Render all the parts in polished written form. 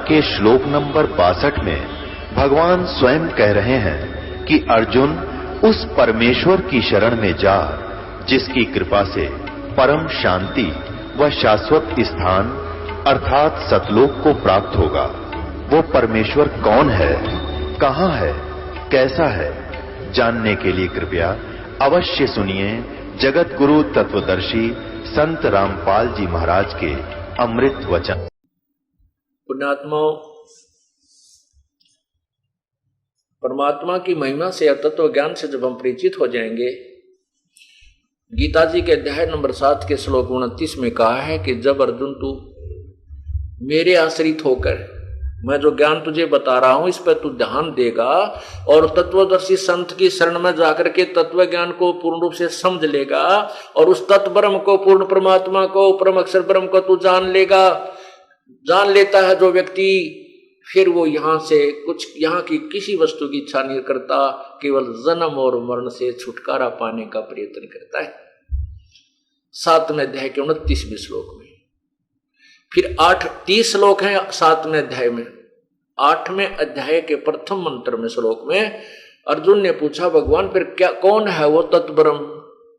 के श्लोक नंबर 62 में भगवान स्वयं कह रहे हैं कि अर्जुन उस परमेश्वर की शरण में जा जिसकी कृपा से परम शांति व शाश्वत स्थान अर्थात सतलोक को प्राप्त होगा। वो परमेश्वर कौन है, कहां है, कैसा है, जानने के लिए कृपया अवश्य सुनिए जगत गुरु तत्वदर्शी संत रामपाल जी महाराज के अमृत वचन। पुण्यात्माओं, परमात्मा की महिमा से या तत्व ज्ञान से जब हम परिचित हो जाएंगे, गीता जी के अध्याय नंबर 7 के श्लोक 29 में कहा है कि जब अर्जुन तू मेरे आश्रित होकर मैं जो ज्ञान तुझे बता रहा हूं इस पर तू ध्यान देगा और तत्वदर्शी संत की शरण में जाकर के तत्व ज्ञान को पूर्ण रूप से समझ लेगा और उस तत्व ब्रह्म को, पूर्ण परमात्मा को, परम अक्षर ब्रह्म को तू जान लेगा। जान लेता है जो व्यक्ति, फिर वो यहाँ की किसी वस्तु की इच्छा नहीं करता, केवल जन्म और मरण से छुटकारा पाने का प्रयत्न करता है। 7वें अध्याय के 29वें श्लोक में। फिर 30 श्लोक हैं 7वें अध्याय में। 8वें अध्याय के प्रथम मंत्र में श्लोक में अर्जुन ने पूछा, भगवान फिर क्या, कौन है वो तत्ब्रह्म,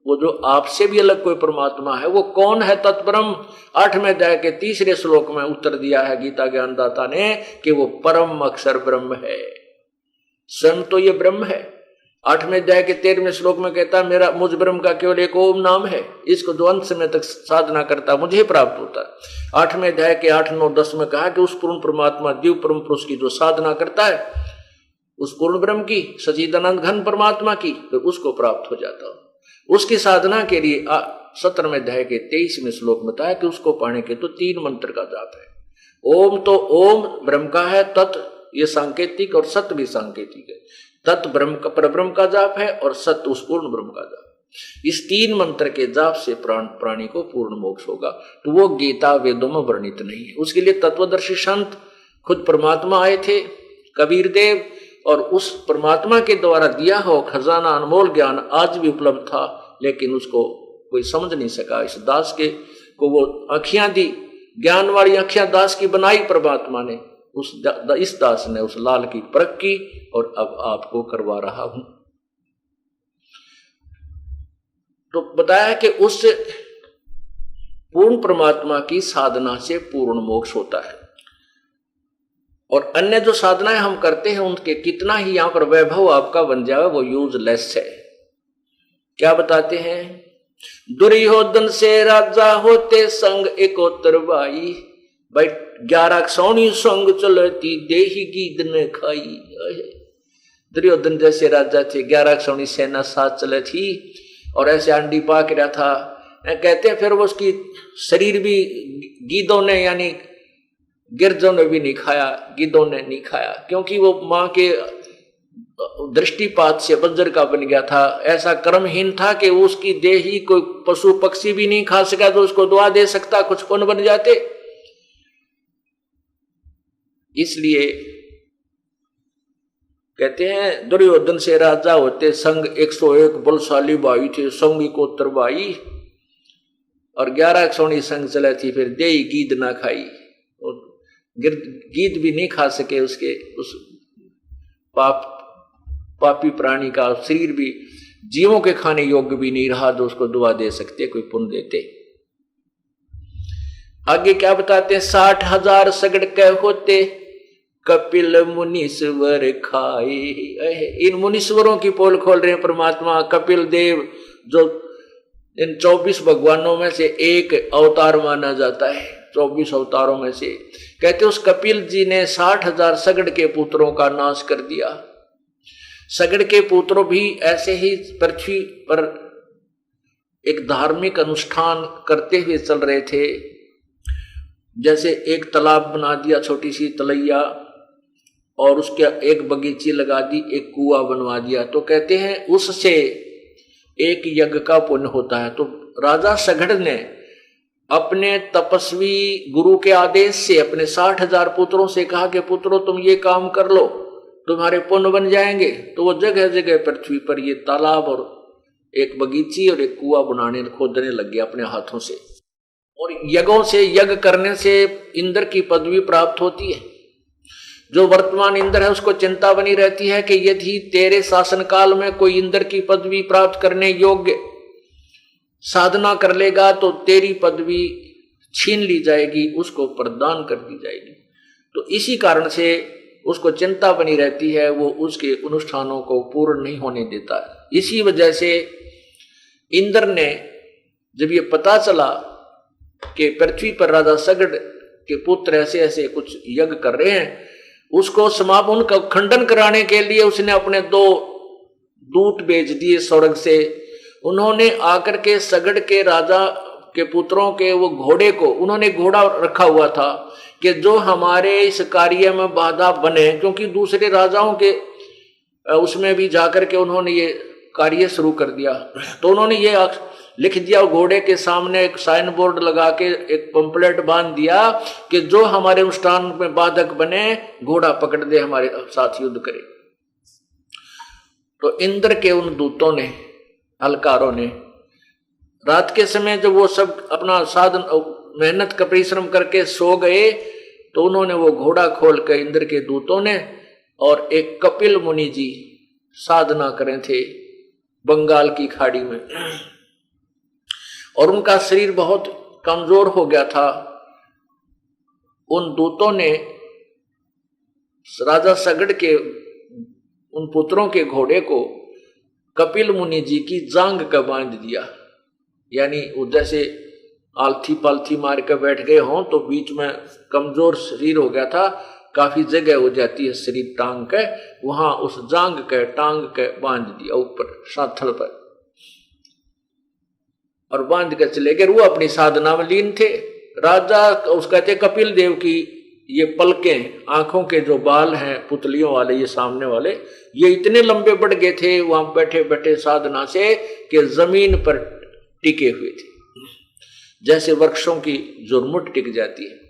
वो जो आपसे भी अलग कोई परमात्मा है, वो कौन है तत्ब्रह्म? 8वें अध्याय के 3रे श्लोक में उत्तर दिया है गीता ज्ञानदाता ने कि वो परम अक्षर ब्रह्म है, स्वयं तो ये ब्रह्म है। 8वें अध्याय के 13वें श्लोक में कहता है मेरा मुझ ब्रह्म का केवल एक ओम नाम है, इसको जो अंत समय तक साधना करता मुझे प्राप्त होता है। 8वें अध्याय के 8, 9, 10 में कहा कि उस पूर्ण परमात्मा दिव्य परम पुरुष की जो साधना करता है, उस पूर्ण ब्रह्म की, सच्चिदानंद घन परमात्मा की, तो उसको प्राप्त हो जाता है। उसकी साधना के लिए 17वें अध्याय के 23वें श्लोक में बताया कि उसको पाने के तो 3 मंत्र का जाप है। ओम तो ओम ब्रह्म का है, तत् ये सांकेतिक और सत भी सांकेतिक है। तत् ब्रह्म का, परब्रह्म का जाप है और सत उस पूर्ण ब्रह्म का जाप। इस 3 मंत्र के जाप से प्राणी को पूर्ण मोक्ष होगा। तो वो गीता वेदों में वर्णित नहीं है। उसके लिए तत्वदर्शी संत खुद परमात्मा आए थे, कबीर देव, और उस परमात्मा के द्वारा दिया हो खजाना अनमोल ज्ञान आज भी उपलब्ध था, लेकिन उसको कोई समझ नहीं सका। इस दास के को वो आँखियां दी, ज्ञान वाली आँखियां दास की बनाई परमात्मा ने। इस दास ने उस लाल की परख की और अब आपको करवा रहा हूं। तो बताया कि उस पूर्ण परमात्मा की साधना से पूर्ण मोक्ष होता है, और अन्य जो साधनाएं हम करते हैं उनके कितना ही यहां पर वैभव आपका बन जाए वो यूजलेस है। क्या बताते हैं? दुर्योधन से राजा होते संग एकोतर बाई, भाई 11 सौनी संग चलती देही गीद ने खाई। दुर्योधन जैसे राजा थे, 11 सौनी सेना साथ चले थी और ऐसे अंडी पाक रहा था। कहते हैं फिर वो उसकी शरीर भी गीदों ने यानी गिरजों ने भी नहीं खाया, गिद्धों ने नहीं खाया, क्योंकि वो मां के दृष्टिपात से बज्र का बन गया था। ऐसा कर्महीन था कि उसकी देह ही कोई पशु पक्षी भी नहीं खा सका तो उसको दुआ दे सकता, कुछ पुण्य बन जाते। इसलिए कहते हैं दुर्योधन से राजा होते संग 101 बलशाली भाई थे, संग को तरवाई, और 11 सौनी संग चले थी, फिर देही गीद ना खाई। गीद भी नहीं खा सके, उसके उस पापी प्राणी का शरीर भी जीवों के खाने योग्य भी नहीं रहा जो उसको दुआ दे सकते, कोई पुण्य देते। आगे क्या बताते हैं? 60,000 सगड़ के होते कपिल मुनीश्वर खाए। इन मुनीश्वरों की पोल खोल रहे हैं परमात्मा कपिल देव, जो इन 24 भगवानों में से एक अवतार माना जाता है। 24 अवतारों में से कहते उस कपिल जी ने 60,000 सगड़ के पुत्रों का नाश कर दिया। सगड़ के पुत्र भी ऐसे ही पृथ्वी पर एक धार्मिक अनुष्ठान करते हुए चल रहे थे। जैसे एक तालाब बना दिया, छोटी सी तलैया, और उसके एक बगीची लगा दी, एक कुआं बनवा दिया, तो कहते हैं उससे एक यज्ञ का पुण्य होता है। तो राजा सगड़ ने अपने तपस्वी गुरु के आदेश से अपने 60,000 पुत्रों से कहा कि पुत्रों तुम ये काम कर लो, तुम्हारे पुण्य बन जाएंगे। तो वो जगह जगह पृथ्वी पर ये तालाब और एक बगीची और एक कुआं बनाने खोदने लग गया अपने हाथों से। और यज्ञों से, यज्ञ करने से इंद्र की पदवी प्राप्त होती है। जो वर्तमान इंद्र है उसको चिंता बनी रहती है कि यदि तेरे शासन काल में कोई इंद्र की पदवी प्राप्त करने योग्य साधना कर लेगा तो तेरी पदवी छीन ली जाएगी, उसको प्रदान कर दी जाएगी। तो इसी कारण से उसको चिंता बनी रहती है, वो उसके अनुष्ठानों को पूर्ण नहीं होने देता है। इसी वजह से इंद्र ने जब ये पता चला कि पृथ्वी पर राजा सगड़ के पुत्र ऐसे ऐसे कुछ यज्ञ कर रहे हैं, उसको समाप्त उनका खंडन कराने के लिए उसने अपने 2 दूत भेज दिए स्वर्ग से। उन्होंने आकर के सगड़ के राजा के पुत्रों के वो घोड़े को, उन्होंने घोड़ा रखा हुआ था कि जो हमारे इस कार्य में बाधा बने, क्योंकि दूसरे राजाओं के उसमें भी जाकर के उन्होंने ये कार्य शुरू कर दिया। तो उन्होंने ये लिख दिया घोड़े के सामने, एक साइन बोर्ड लगा के एक पंपलेट बांध दिया कि जो हमारे अनुष्ठान में बाधक बने घोड़ा पकड़ दे, हमारे साथ युद्ध करे। तो इंद्र के उन दूतों ने, अलकारों ने, रात के समय जब वो सब अपना साधन मेहनत का परिश्रम करके सो गए तो उन्होंने वो घोड़ा खोल कर इंद्र के दूतों ने, और एक कपिल मुनि जी साधना करे थे बंगाल की खाड़ी में, और उनका शरीर बहुत कमजोर हो गया था। उन दूतों ने राजा सगड़ के उन पुत्रों के घोड़े को कपिल मुनि जी की जांग का बांध दिया, यानी वो जैसे आलथी पालथी मार कर बैठ गए हों तो बीच में कमजोर शरीर हो गया था, काफी जगह हो जाती है शरीर टांग के, वहां उस जांग के टांग के बांध दिया ऊपर साथल पर, और बांध के चले गए। वो अपनी साधना में लीन थे। राजा उस कहते कपिल देव की ये पलकें, आंखों के जो बाल हैं पुतलियों वाले, ये सामने वाले, ये इतने लंबे बढ़ गए थे वहां बैठे बैठे साधना से कि जमीन पर टिके हुए थे, जैसे वृक्षों की जुर्मुट टिक जाती है।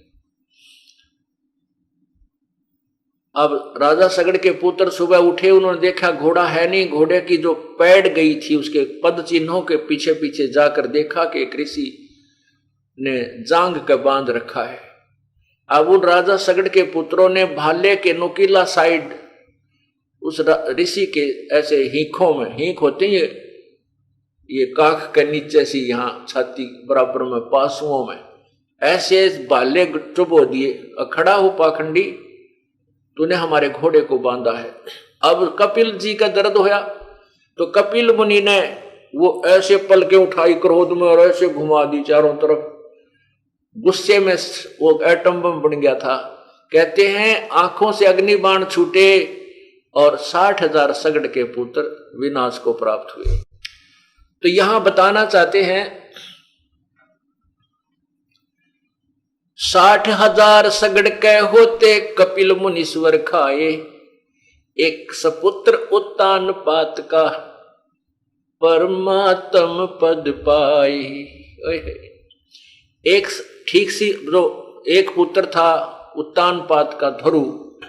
अब राजा सगड़ के पुत्र सुबह उठे, उन्होंने देखा घोड़ा है नहीं, घोड़े की जो पैड़ गई थी उसके पद चिन्हों के पीछे पीछे जाकर देखा कि एक ऋषि ने जांग का बांध रखा है। अब उन राजा सगड़ के पुत्रों ने भाले के नुकीला साइड उस ऋषि के ऐसे हीखों में, हीख होते हैं ये काख के नीचे सी यहां छाती बराबर में पासुओं में, ऐसे भाले चुबो दिए, खड़ा हो पाखंडी, तूने हमारे घोड़े को बांधा है। अब कपिल जी का दर्द होया तो कपिल मुनि ने वो ऐसे पलके उठाई क्रोध में और ऐसे घुमा दी चारों तरफ, गुस्से में वो एटम बम बन गया था। कहते हैं आंखों से अग्नि बाण छूटे और 60,000 सगड़ के पुत्र विनाश को प्राप्त हुए। तो यहां बताना चाहते हैं 60,000 सगड़ के होते कपिल मुनीश्वर खाए, एक सपुत्र उत्तान पात का परमात्म पद पाए। एक ठीक सी जो एक पुत्र था उत्तान पात का धरु,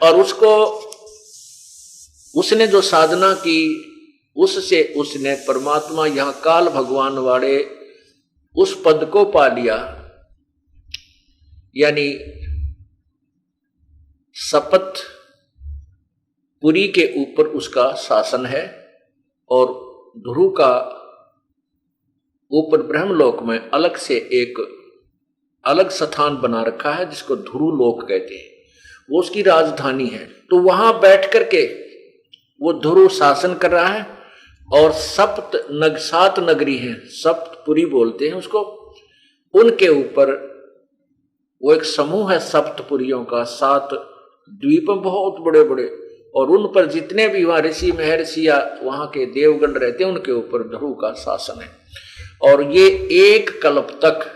और उसने जो साधना की उससे उसने परमात्मा यहां काल भगवान वाले उस पद को पा लिया, यानी सपत पुरी के ऊपर उसका शासन है, और ध्रुव का ऊपर ब्रह्मलोक में अलग से एक अलग स्थान बना रखा है जिसको ध्रुव लोक कहते हैं, वो उसकी राजधानी है। तो वहां बैठ करके वो ध्रुव शासन कर रहा है, और 7 नगरी हैं, सप्तपुरी बोलते हैं उसको, उनके ऊपर वो एक समूह है सप्तपुरियों का, 7 द्वीप बहुत बड़े बड़े, और उन पर जितने भी वहां ऋषि महर्षि या वहां के देवगण रहते हैं उनके ऊपर ध्रुव का शासन है। और ये 1 कल्प तक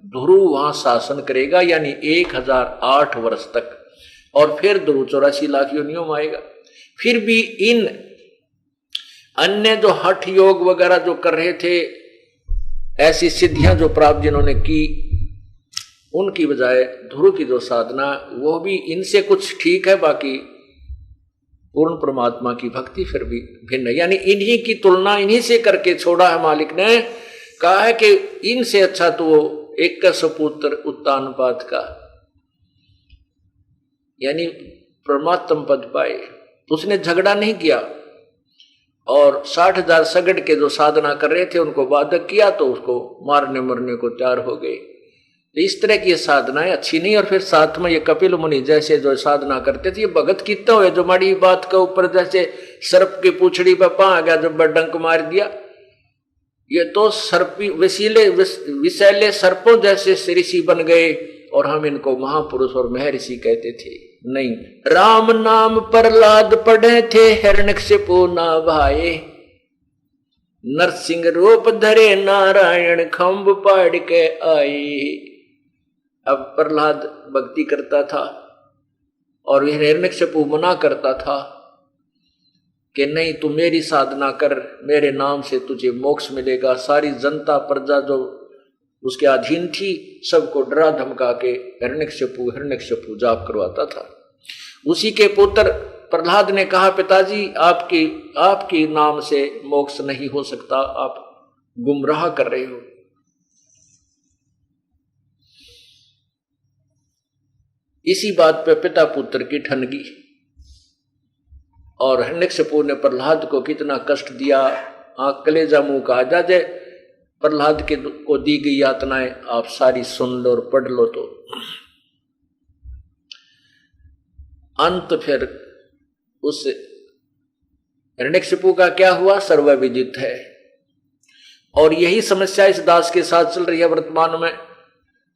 ध्रुव वहां शासन करेगा, यानी 1008 वर्ष तक, और फिर ध्रुव 84 लाख योनियों में आएगा। फिर भी इन अन्य जो हठ योग वगैरह जो कर रहे थे, ऐसी सिद्धियां जो प्राप्त जिन्होंने की, उनकी बजाय ध्रुव की जो साधना वो भी इनसे कुछ ठीक है, बाकी पूर्ण परमात्मा की भक्ति फिर भी भिन्न है। यानी इन्हीं की तुलना इन्हीं से करके छोड़ा है मालिक ने, कहा है कि इनसे अच्छा तो वो एक का सपुत्र उत्तानपात का, यानी परमात्म पद पाए। उसने झगड़ा नहीं किया और 60,000 सगड़ के जो साधना कर रहे थे उनको बाधक किया तो उसको मारने मरने को तैयार हो गए। इस तरह की ये साधनाएं अच्छी नहीं। और फिर साथ में ये कपिल मुनि जैसे जो साधना करते थे, ये भगत कितना हुए जो माड़ी बात के ऊपर जैसे सर्प की पूछड़ी पर पा आ गया, जब डंक मार दिया। ये तो सर्पी विषैले सर्पों जैसे ऋषि बन गए और हम इनको महापुरुष और महर्षि कहते थे। नहीं, राम नाम प्रहलाद पढ़े थे, हिरण्यकशिपु ना भाए, नरसिंह रूप धरे नारायण खंभ पाड़ के आए। अब प्रहलाद भक्ति करता था और हिरण्यकशिपु मना करता था कि नहीं, तू मेरी साधना कर, मेरे नाम से तुझे मोक्ष मिलेगा। सारी जनता प्रजा जो उसके अधीन थी सबको डरा धमका के हिरण्यकशिपु जाप करवाता था। उसी के पुत्र प्रहलाद ने कहा, पिताजी आपकी नाम से मोक्ष नहीं हो सकता, आप गुमराह कर रहे हो। इसी बात पे पिता पुत्र की ठनगी। और हिरण्यकशिपु ने प्रहलाद को कितना कष्ट दिया, आंख कलेजा मुंह का आजा जाए। प्रहलाद को दी गई यातनाएं आप सारी सुन लो और पढ़ लो। तो अंत फिर उस हिरण्यकशिपु का क्या हुआ सर्वविदित है। और यही समस्या इस दास के साथ चल रही है वर्तमान में।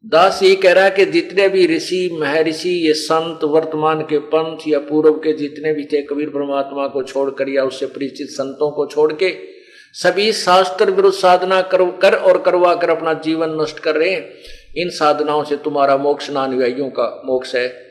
दास ये कह रहा है कि जितने भी ऋषि महर्षि, ये संत, वर्तमान के पंथ या पूर्व के जितने भी थे, कबीर परमात्मा को छोड़कर या उससे परिचित संतों को छोड़ के सभी शास्त्र विरुद्ध साधना कर और करवा कर अपना जीवन नष्ट कर रहे हैं। इन साधनाओं से तुम्हारा मोक्ष ना अनुयायियों का मोक्ष है।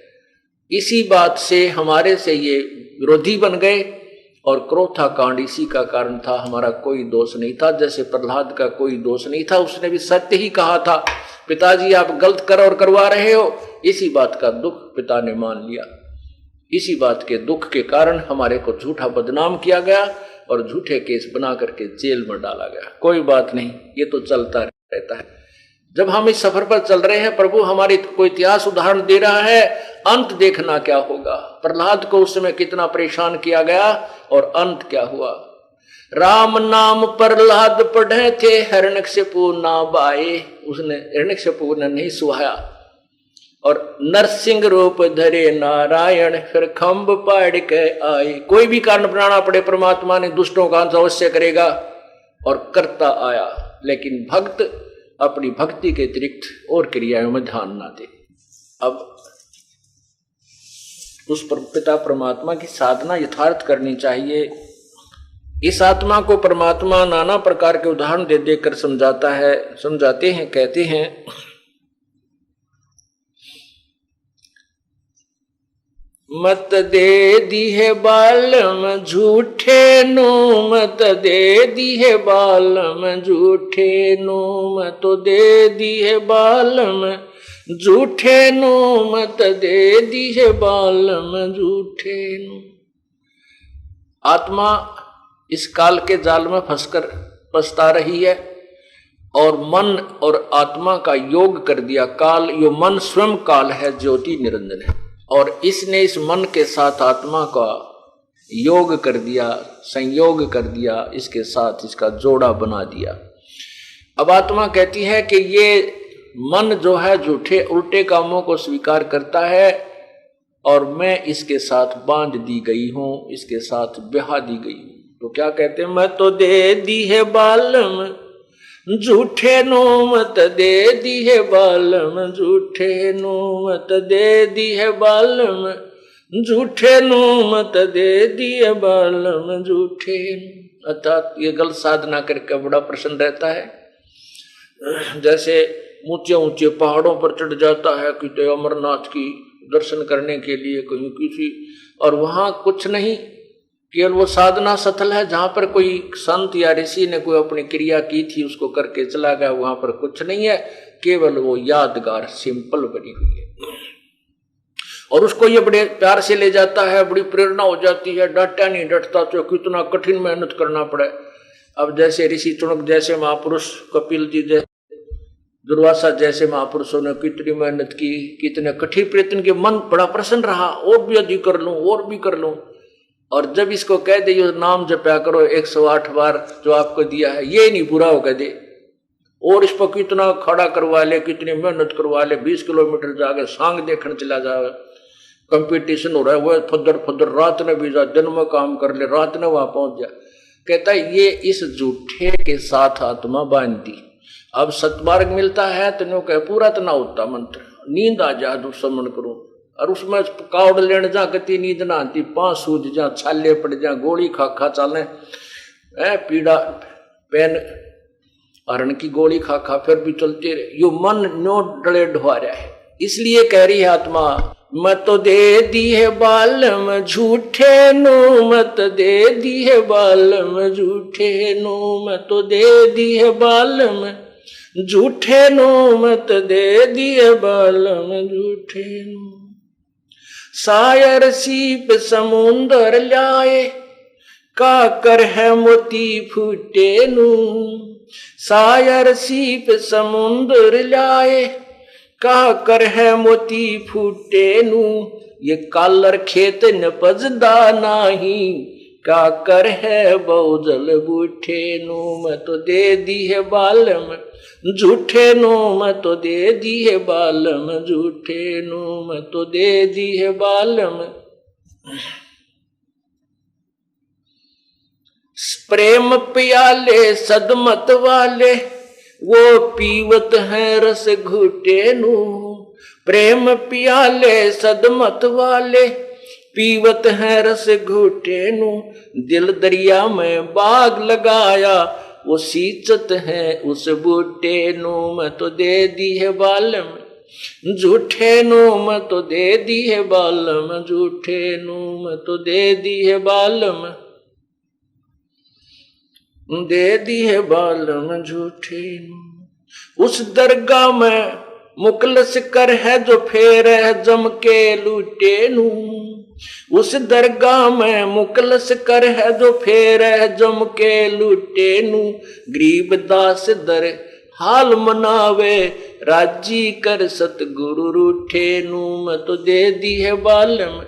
इसी बात से हमारे से ये विरोधी बन गए और क्रोथा कांड इसी का कारण था। हमारा कोई दोष नहीं था, जैसे प्रहलाद का कोई दोष नहीं था। उसने भी सत्य ही कहा था, पिताजी आप गलत कर और करवा रहे हो। इसी बात का दुख पिता ने मान लिया। इसी बात के दुख के कारण हमारे को झूठा बदनाम किया गया और झूठे केस बना करके जेल में डाला गया। कोई बात नहीं, ये तो चलता रहता है। जब हम इस सफर पर चल रहे हैं, प्रभु हमारी कोई इतिहास उदाहरण दे रहा है, अंत देखना क्या होगा। प्रहलाद को उस समय कितना परेशान किया गया और अंत क्या हुआ। राम नाम प्रहलाद पढ़े थे, हिरण्यकशिपु ना बाए। उसने हिरण्यकशिपु ने नहीं सुहाया और नरसिंह रूप धरे नारायण फिर खंभ पाड़ के आए। कोई भी कारण बनाना पड़े, परमात्मा ने दुष्टों का अंत अवश्य करेगा और करता आया। लेकिन भक्त अपनी भक्ति के अतिरिक्त और क्रियाओं में ध्यान ना दे। अब उस पिता परमात्मा की साधना यथार्थ करनी चाहिए। इस आत्मा को परमात्मा नाना प्रकार के उदाहरण दे देकर समझाते हैं। कहते हैं, मत दे दी है बालम झूठे नो, मत दे दी है बालम झूठे नो, मत दे दी है बालम झूठे नो, मत दे दी है बालम झूठे नो। आत्मा इस काल के जाल में फंसकर पछता रही है और मन और आत्मा का योग कर दिया काल। यो मन स्वयं काल है, ज्योति निरंजन है, और इसने इस मन के साथ आत्मा का योग कर दिया, संयोग कर दिया, इसके साथ इसका जोड़ा बना दिया। अब आत्मा कहती है कि ये मन जो है झूठे उल्टे कामों को स्वीकार करता है और मैं इसके साथ बांध दी गई हूं, इसके साथ ब्याह दी गई हूं। तो क्या कहते हैं, मैं तो दे दी है बालम झूठे नो, मत दे दी है बालम झूठे नो, मत दे दी है बालम झूठे नो, मत दे दी है बालम झूठे नो। अर्थात ये गलत साधना करके बड़ा प्रसन्न रहता है। जैसे ऊंचे ऊंचे पहाड़ों पर चढ़ जाता है कि तो अमरनाथ की दर्शन करने के लिए कहीं किसी, और वहां कुछ नहीं, केवल वो साधना स्थल है जहां पर कोई संत या ऋषि ने कोई अपनी क्रिया की थी उसको करके चला गया। वहां पर कुछ नहीं है, केवल वो यादगार सिंपल बनी हुई है और उसको ये बड़े प्यार से ले जाता है, बड़ी प्रेरणा हो जाती है। डटा नहीं डटता तो कितना कठिन मेहनत करना पड़े। अब जैसे ऋषि चुनक जैसे महापुरुष कपिल जी जैसे दुर्वासा जैसे महापुरुषों ने कितनी मेहनत की, कितने कठिन प्रयत्न के, मन बड़ा प्रसन्न रहा, और भी अधिक कर लूं, और भी कर लूं। और जब इसको कह दे ये नाम जपया करो 108 बार जो आपको दिया है, ये नहीं पूरा हो कह दे, और इस पर कितना खड़ा करवा ले, कितनी मेहनत करवा ले, 20 किलोमीटर जाके सांग देखने चला जाए, कंपटीशन हो रहा है, वो फुदर फुदर रात ने भी जा, दिन में काम कर ले, रात ने वहां पहुंच जा। कहता है ये इस झूठे के साथ आत्मा बांधती। अब सतमार्ग मिलता है तो नो कह पूरा तो ना होता मंत्र, नींद आ जा दुस्मन करूं, और उसमें कावड़ लेने जा कती नींद ना आती, 5 सूझ जा, छाले पड़ जा, गोली खा खा चाले, पीड़ा पेन हरण की गोली खा खा फिर भी चलते रहे, यो मन नो डले ढुआ रहा है। इसलिए कह रही है आत्मा, मत दे दी है बालम झूठे नो, मत दे दी है बालम झूठे नो, मत दे दी है बालम झूठे नो, मत दे दी है बालम झूठे नो। सायर सीप समुंदर लाए, काकर है मोती फूटे नु, सायर सीप समुंदर लाए, काकर है मोती फूटे नु, ये कालर खेत नपजदा नाही, काकर है बहुजल बूठे नु, मैं तो दे दी है बालम झूठे नु, मैं तो दे दी है बालम झूठे नु, मैं तो दे दी है बालम। प्रेम प्याले सदमत वाले, वो पीवत है रस घुटे नु, प्रेम प्याले सदमत वाले, पीवत है रस घुटे नु, दिल दरिया में बाग लगाया, वो सींचत है उस बूटे नु, मैं तो दे दी है बालम झूठे नु, मैं तो दे दी है बालम झूठे नु, मैं तो दे दी है बालम, दे दी है बालम झूठे नु। उस दरगाह में मुकलस कर है जो फेर है जम के लूटे नु, उस दरगाह में मुकलस कर है जो फेर है जम के लूटे नु, गरीब दास दर हाल मनावे, राजी कर सतगुरु रूठे नु, मैं तो दे दी है बालम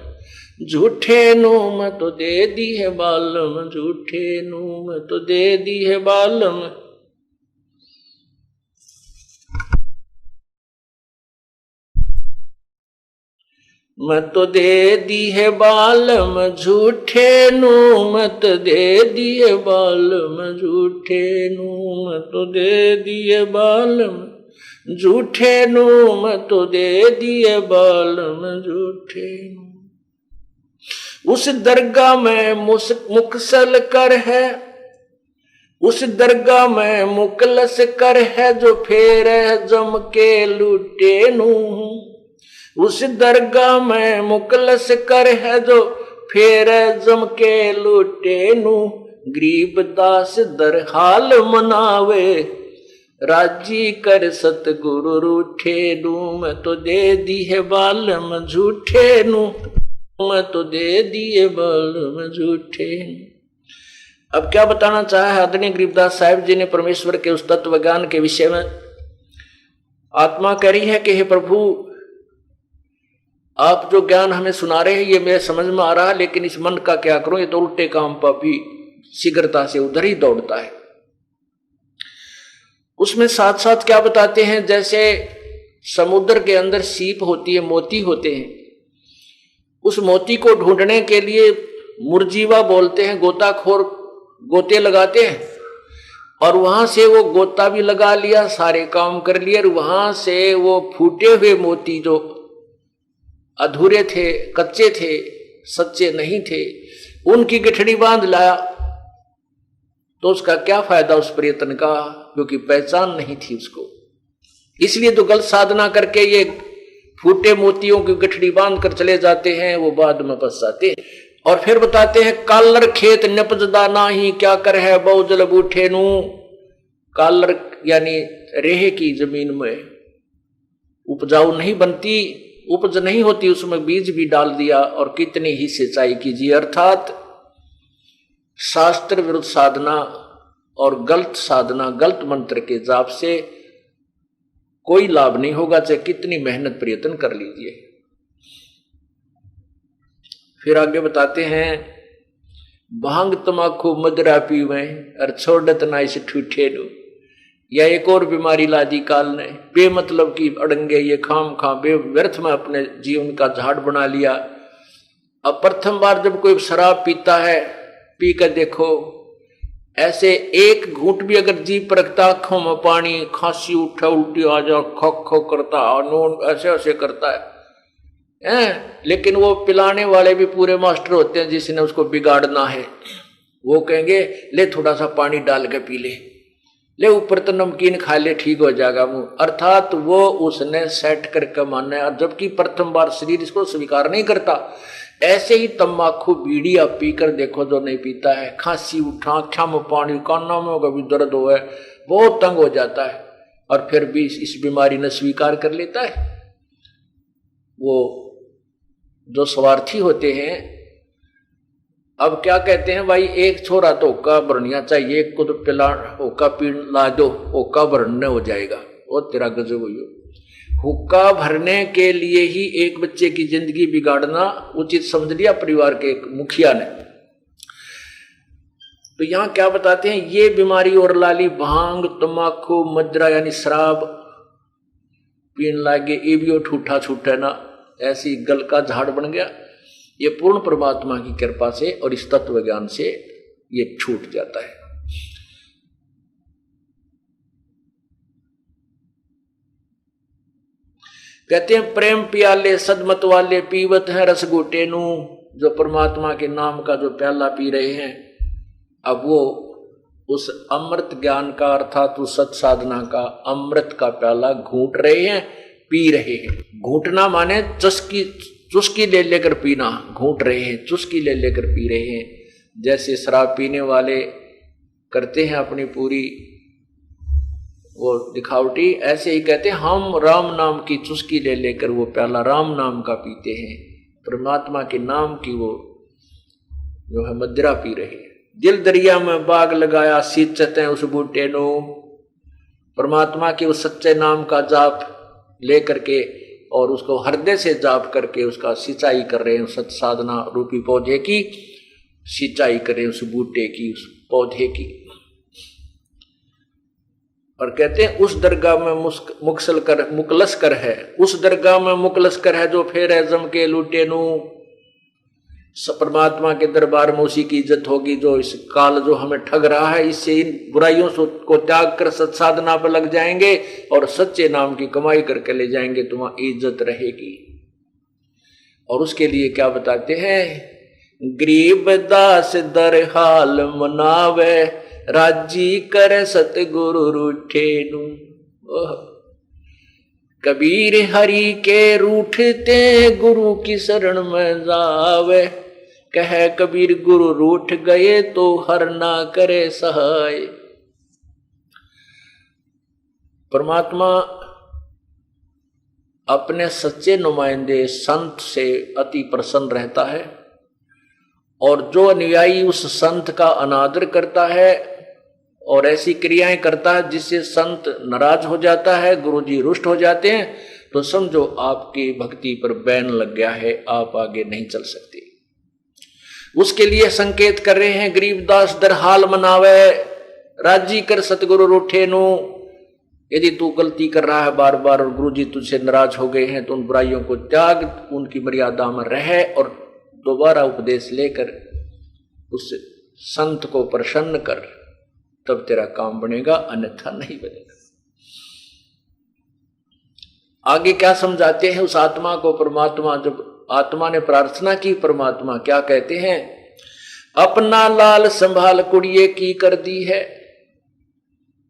झूठे नु, मैं तो दे दी है बालम झूठे नु, मैं तो दे दी है बालम। मैं तो दे दी है बालम झूठे नु, मैं तो दे दी है बालम झूठे नु, मैं तो दे दी है बालम झूठे नु, मैं तो दे दी है बालम झूठे नु। उस दरगाह में मुकसल कर है, उस दरगाह में मुकलस कर है जो फेर है जम के लूटे नु, उस दरगाह में मुकलस कर है जो फेर है जम के लूटे नु, गरीब दास दर हाल मनावे, राजी कर सतगुरु रूठे नु, मैं तो दे दी है बालम झूठे नु, मैं तो दे दिए बालम झूठे। अब क्या बताना चाहा है आदरणीय गरीबदास साहिब जी ने परमेश्वर के उस तत्व ज्ञान के विषय में। आत्मा कह रही है कि हे प्रभु, आप जो ज्ञान हमें सुना रहे हैं ये मेरे समझ में आ रहा है, लेकिन इस मन का क्या करूं, ये तो उल्टे काम पर भी शीघ्रता से उधर ही दौड़ता है। उसमें साथ साथ क्या बताते हैं, जैसे समुद्र के अंदर सीप होती है, मोती होते हैं, उस मोती को ढूंढने के लिए मुरजीवा बोलते हैं, गोताखोर गोते लगाते हैं, और वहां से वो गोता भी लगा लिया, सारे काम कर लिए, और वहां से वो फूटे हुए मोती जो अधूरे थे, कच्चे थे, सच्चे नहीं थे, उनकी गठड़ी बांध लाया। तो उसका क्या फायदा उस प्रयत्न का, क्योंकि पहचान नहीं थी उसको। इसलिए तो गलत साधना करके ये फूटे मोतियों की गठड़ी बांध कर चले जाते हैं, वो बाद में फंस जाते हैं। और फिर बताते हैं, कालर खेत नपजदा नाही, क्या कर है बहुजल बूठे नु। कालर यानी रेह की जमीन में उपजाऊ नहीं बनती, उपज नहीं होती, उसमें बीज भी डाल दिया और कितनी ही सिंचाई कीजिए। अर्थात शास्त्र विरुद्ध साधना और गलत साधना, गलत मंत्र के जाप से कोई लाभ नहीं होगा, चाहे कितनी मेहनत प्रयत्न कर लीजिए। फिर आगे बताते हैं, भांग तमाकू मदरा पीवे और छोड़त ना इस ठूठे नु। या एक और बीमारी ला दी काल ने, बेमतलब की अड़ंगे ये खाम खा बे व्यर्थ में अपने जीवन का झाड़ बना लिया। अब प्रथम बार जब कोई शराब पीता है, पी कर देखो, ऐसे एक घूंट भी अगर जीभ पर रखता, आंखों में पानी, खांसी उठा, उल्टी आ जा, खो खो करता, अनोन ऐसे ऐसे करता है। लेकिन वो पिलाने वाले भी पूरे मास्टर होते हैं, जिसने उसको बिगाड़ना है वो कहेंगे ले थोड़ा सा पानी डाल के पी ले ऊपर तो नमकीन खा ले, ठीक हो जाएगा मुंह। अर्थात वो उसने सेट करके मानना है, जबकि प्रथम बार शरीर इसको स्वीकार नहीं करता। ऐसे ही तंबाकू बीड़ी आप पीकर देखो, जो नहीं पीता है, खांसी उठा, आँखों में पानी, कानों में कभी दर्द हो, बहुत तंग हो जाता है, और फिर भी इस बीमारी ने स्वीकार कर लेता है। वो जो स्वार्थी होते हैं, अब क्या कहते हैं भाई, एक छोरा तो हुक्का भरनिया चाहिए, एक को तो पिला हुक्का पी ला दो, हुक्का भरने हो जाएगा, वो तेरा गजब हुई। हुक्का भरने के लिए ही एक बच्चे की जिंदगी बिगाड़ना उचित समझ लिया परिवार के एक मुखिया ने। तो यहां क्या बताते हैं, ये बीमारी और लाली भांग तंबाकू मदरा यानी शराब पीन लागे, ये भी ठूठा छूटा ना, ऐसी गल का झाड़ बन गया। ये पूर्ण परमात्मा की कृपा से और इस तत्व ज्ञान से ये छूट जाता है। कहते हैं प्रेम पियाले सदमत वाले पीवत हैं रस घोटे नू। जो परमात्मा के नाम का जो प्याला पी रहे हैं, अब वो उस अमृत ज्ञान का अर्थात उस सत साधना का अमृत का प्याला घूट रहे हैं, पी रहे हैं। घूटना माने चुस्की ले लेकर पीना, घूट रहे हैं, चुस्की ले लेकर पी रहे हैं। जैसे शराब पीने वाले करते हैं अपनी पूरी वो दिखावटी, ऐसे ही कहते हैं हम राम नाम की चुस्की ले लेकर वो प्याला राम नाम का पीते हैं, परमात्मा के नाम की वो जो है मदिरा पी रहे हैं। दिल दरिया में बाग लगाया सींचत हैं उस बूटे नो। परमात्मा के उस सच्चे नाम का जाप लेकर के और उसको हृदय से जाप करके उसका सिंचाई कर रहे हैं, सत साधना रूपी पौधे की सिंचाई करें, उस बूटे की, उस पौधे की। और कहते हैं उस दरगाह में मुकलस कर है, उस दरगाह में मुकलस कर है जो फेर है जम के लूटे नू। परमात्मा के दरबार में उसी की इज्जत होगी जो इस काल जो हमें ठग रहा है, इससे इन बुराइयों को त्याग कर सत साधना पर लग जाएंगे और सच्चे नाम की कमाई करके ले जाएंगे, तुम्हारी इज्जत रहेगी। और उसके लिए क्या बताते हैं, गरीब दास दर हाल मनावे राजी करे सतगुरु रूठे नू। कबीर हरि के रूठते गुरु की शरण में जावे, कहे कबीर गुरु रूठ गए तो हर ना करे सहाय। परमात्मा अपने सच्चे नुमाइंदे संत से अति प्रसन्न रहता है, और जो अनुयायी उस संत का अनादर करता है और ऐसी क्रियाएं करता है जिससे संत नाराज हो जाता है, गुरुजी रुष्ट हो जाते हैं, तो समझो आपकी भक्ति पर बैन लग गया है, आप आगे नहीं चल सकते। उसके लिए संकेत कर रहे हैं, गरीबदास दर हाल मनावे राजी कर सतगुरु रूठे नो। यदि तू गलती कर रहा है बार बार और गुरुजी तुझसे नाराज हो गए हैं, तो उन बुराइयों को त्याग, उनकी मर्यादा में रहे और दोबारा उपदेश लेकर उस संत को प्रसन्न कर, तब तेरा काम बनेगा, अन्यथा नहीं बनेगा। आगे क्या समझाते हैं उस आत्मा को परमात्मा, जब आत्मा ने प्रार्थना की, परमात्मा क्या कहते हैं, अपना लाल संभाल कुड़िए की कर दी है।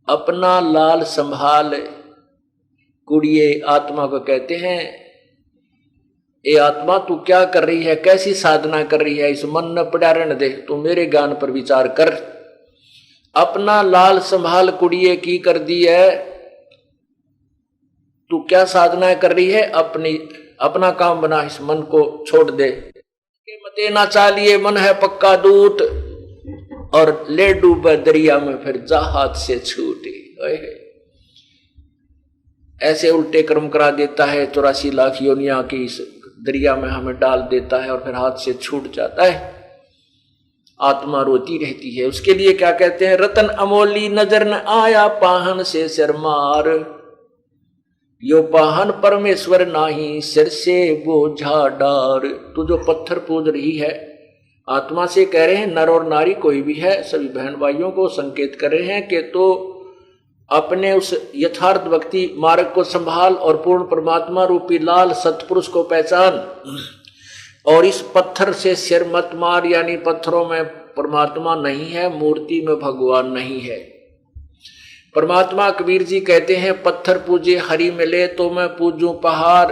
अपना लाल संभाल कुड़िए आत्मा को कहते हैं, ए आत्मा तू क्या कर रही है, कैसी साधना कर रही है, इस मन न पड़ा रहने दे, तू मेरे ज्ञान पर विचार कर। अपना लाल संभाल कुड़िए की कर दी है, तू क्या साधना कर रही है, अपना काम बना, इस मन को छोड़ दे। मते ना चालिए मन है पक्का दूत, और ले डूबे दरिया में फिर जा हाथ से छूटे। ऐसे उल्टे कर्म करा देता है, 84 लाख योनिया की इस दरिया में हमें डाल देता है और फिर हाथ से छूट जाता है, आत्मा रोती रहती है। उसके लिए क्या कहते हैं, रतन अमोली नजर न आया पाहन से सिर मार, यो पाहन परमेश्वर नाही सिर से बोझा डार। तू जो पत्थर पूज रही है, आत्मा से कह रहे हैं, नर और नारी कोई भी है, सभी बहन भाइयों को संकेत कर रहे हैं कि तो अपने उस यथार्थ भक्ति मार्ग को संभाल और पूर्ण परमात्मा रूपी लाल सतपुरुष को पहचान, और इस पत्थर से सिर मत मार। यानी पत्थरों में परमात्मा नहीं है, मूर्ति में भगवान नहीं है। परमात्मा कबीर जी कहते हैं, पत्थर पूजे हरि मिले तो मैं पूजूं पहाड़,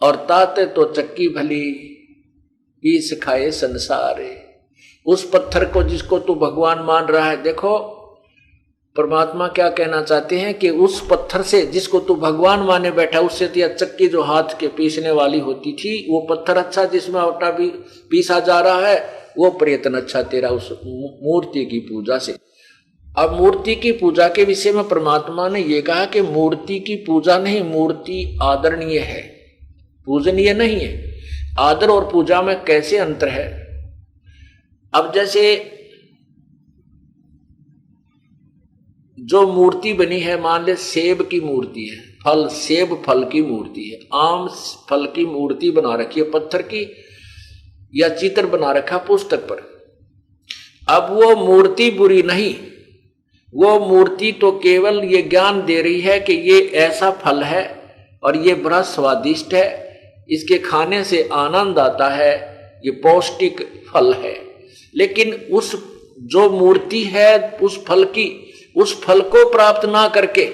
और ताते तो चक्की भली पीस खाए संसार। उस पत्थर को जिसको तू भगवान मान रहा है, देखो परमात्मा क्या कहना चाहते हैं कि उस पत्थर से जिसको तू भगवान माने बैठा, उससे तो चक्की जो हाथ के पीसने वाली होती थी, वो पत्थर अच्छा जिसमें आटा भी पीसा जा रहा है, वो प्रयत्न अच्छा तेरा उस मूर्ति की पूजा से। अब मूर्ति की पूजा के विषय में परमात्मा ने ये कहा कि मूर्ति की पूजा नहीं, मूर्ति आदरणीय है, पूजनीय नहीं है। आदर और पूजा में कैसे अंतर है? अब जैसे जो मूर्ति बनी है, मान ले सेब की मूर्ति है, फल सेब फल की मूर्ति है, आम फल की मूर्ति बना रखी है पत्थर की, या चित्र बना रखा पुस्तक पर। अब वो मूर्ति बुरी नहीं, वो मूर्ति तो केवल ये ज्ञान दे रही है कि ये ऐसा फल है और ये बड़ा स्वादिष्ट है, इसके खाने से आनंद आता है, ये पौष्टिक फल है। लेकिन उस जो मूर्ति है उस फल की, उस फल को प्राप्त ना करके,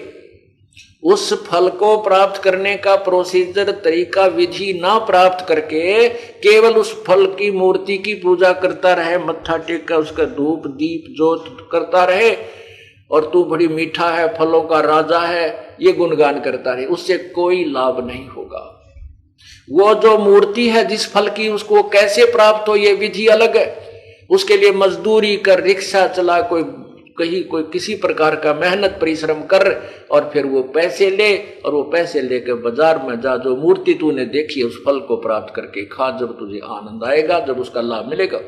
उस फल को प्राप्त करने का प्रोसीजर तरीका विधि ना प्राप्त करके केवल उस फल की मूर्ति की पूजा करता रहे, मत्था टेक कर उसका धूप दीप जोत करता रहे, और तू बड़ी मीठा है, फलों का राजा है, ये गुणगान करता रहे, उससे कोई लाभ नहीं होगा। वो जो मूर्ति है जिस फल की, उसको कैसे प्राप्त हो ये विधि अलग है। उसके लिए मजदूरी कर, रिक्शा चला, कोई किसी प्रकार का मेहनत परिश्रम कर, और फिर वो पैसे ले, और वो पैसे लेकर बाजार में जा, जो मूर्ति तूने देखी है उस फल को प्राप्त करके खा, जब तुझे आनंद आएगा, जब उसका लाभ मिलेगा।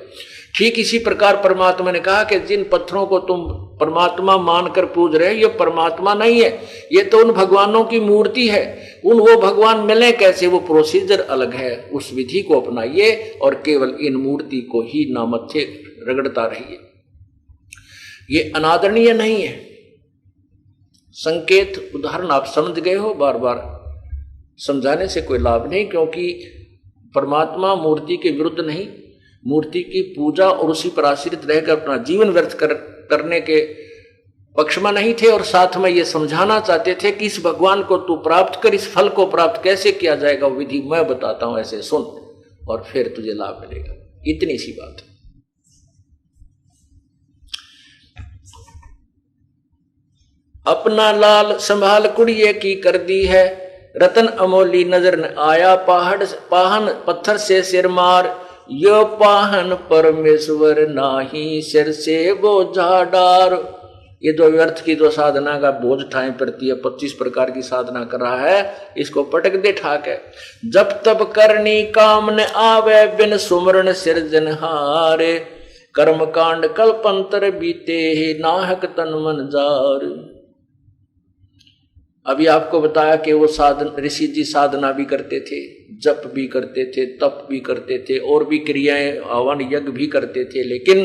ठीक इसी प्रकार परमात्मा ने कहा कि जिन पत्थरों को तुम परमात्मा मानकर पूज रहे हो, ये परमात्मा नहीं है, ये तो उन भगवानों की मूर्ति है। वो भगवान मिले कैसे, वो प्रोसीजर अलग है, उस विधि को अपनाइए और केवल इन मूर्ति को ही नामत्थे रगड़ता रहिए। ये अनादरणीय नहीं है। संकेत उदाहरण आप समझ गए हो, बार बार समझाने से कोई लाभ नहीं, क्योंकि परमात्मा मूर्ति के विरुद्ध नहीं, मूर्ति की पूजा और उसी पर आश्रित रहकर अपना जीवन व्यर्थ करने के पक्ष में नहीं थे, और साथ में ये समझाना चाहते थे कि इस भगवान को तू प्राप्त कर, इस फल को प्राप्त कैसे किया जाएगा वो विधि मैं बताता हूं, ऐसे सुन और फिर तुझे लाभ मिलेगा। इतनी सी बात है। अपना लाल संभाल कुड़िए की कर दी है, रतन अमोली नजर न आया पाहन पत्थर से सिर मार, यो पाहन परमेश्वर नाही सिर से बोझा डार। ये जो व्यर्थ की जो साधना का बोझ ठाए पड़ती है, 25 प्रकार की साधना कर रहा है, इसको पटक दे ठाक है। जब तब करनी काम न आवे बिन सुमरण सिरजनहारे, कर्म कांड कल्पंतर बीते ही नाहक तन मन जार। अभी आपको बताया कि वो साधन ऋषि जी साधना भी करते थे, जप भी करते थे, तप भी करते थे, और भी क्रियाएं हवन यज्ञ भी करते थे, लेकिन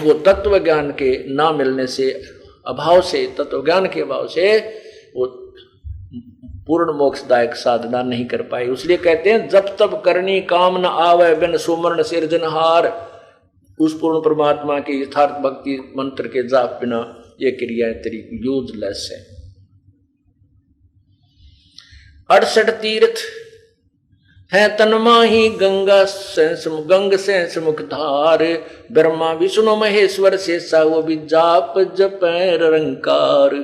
वो तत्व ज्ञान के ना मिलने से, अभाव से, तत्व ज्ञान के अभाव से वो पूर्ण मोक्षदायक साधना नहीं कर पाए। इसलिए कहते हैं जब तब करनी काम न आवे बिन सुमरण सिरजनहार। उस पूर्ण परमात्मा के यथार्थ भक्ति मंत्र के जाप बिना ये क्रियाएं तेरी यूजलेस है। 68 तीर्थ है तन्माही गंग सेंस मुख धार, ब्रह्मा विष्णु महेश्वर शेषा वो भी जाप जपैर रंकार।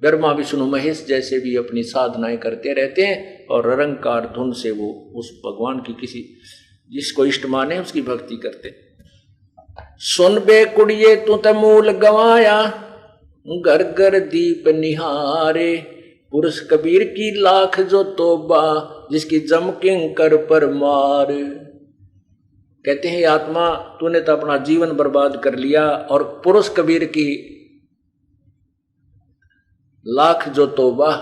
ब्रह्मा विष्णु महेश जैसे भी अपनी साधनाएं करते रहते हैं और रंकार धुन से वो उस भगवान की किसी जिसको इष्ट माने उसकी भक्ति करते। सुन बे कुड़िए तू त मूल गवाया, घर घर दीप निहारे, पुरुष कबीर की लाख जो तोबा, जिसकी जम किंकर पर मार। कहते हैं आत्मा तूने तो अपना जीवन बर्बाद कर लिया, और पुरुष कबीर की लाख जो तोबा,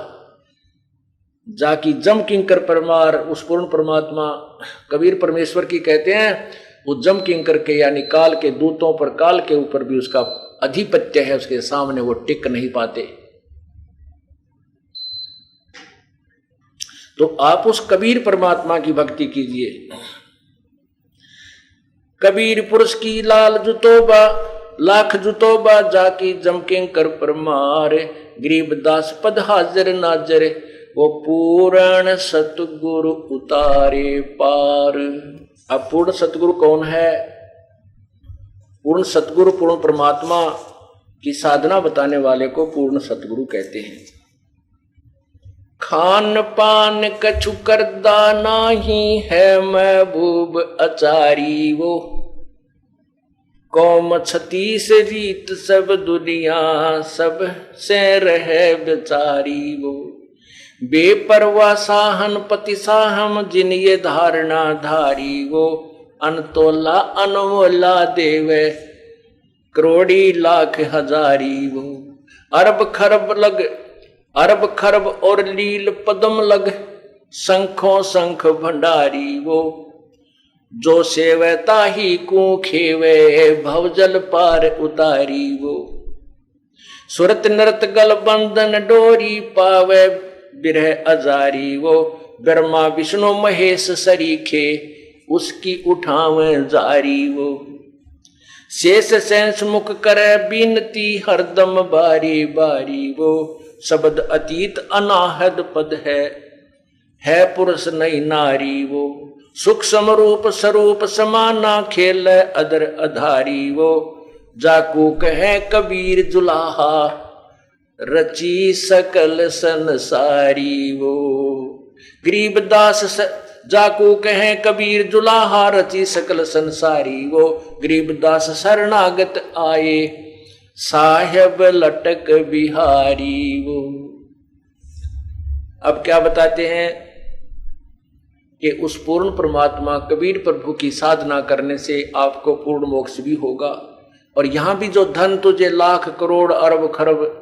जाकी जम किंकर परमार। उस पूर्ण परमात्मा कबीर परमेश्वर की कहते हैं, वो जम किंकर के यानी काल के दूतों पर, काल के ऊपर भी उसका अधिपत्य है, उसके सामने वो टिक नहीं पाते। तो आप उस कबीर परमात्मा की भक्ति कीजिए। कबीर पुरुष की लाल जुतोबा, लाख जुतोबा, जाकी जम किंकर परमार। गरीब दास पद हाजर नाजर, वो पूर्ण सतगुरु उतारे पार। अब पूर्ण सतगुरु कौन है? पूर्ण सतगुरु पूर्ण परमात्मा की साधना बताने वाले को पूर्ण सतगुरु कहते हैं। खान पान कछु करदा नाही है, महबूब अचारी वो। कौम 36 रीत सब दुनिया, सब से रहे बेचारी वो। बेपरवा साहन पति साहम, जिन ये धारणा धारी वो। अनतोला अनमोला देवे, करोड़ी लाख हजारी वो। अरब खरब लग, अरब खरब और लील पदम लग, शंखों शंख भंडारी वो। जो सेवे ताही को खेवे, भवजल पार उतारी वो। सुरत नृत गल बंधन डोरी, पावे बिरह अजारी वो। ब्रह्मा विष्णु महेश सरीखे, उसकी उठावे जारी वो। शेष सेंस मुख करे बीनती, हरदम बारी बारी वो। शब्द अतीत अनाहद पद है पुरुष नहीं नारी वो। सूक्ष्म रूप स्वरूप समाना, खेल अदर अधारी वो। जाकू कहे कबीर जुलाहा, रची सकल संसारी वो। गरीब दास जाकू कहे कबीर जुलाहा, रची सकल संसारी वो। गरीब दास शरणागत आए, साहेब लटक बिहारी वो। अब क्या बताते हैं कि उस पूर्ण परमात्मा कबीर प्रभु की साधना करने से आपको पूर्ण मोक्ष भी होगा। और यहां भी जो धन तुझे लाख करोड़ अरब खरब,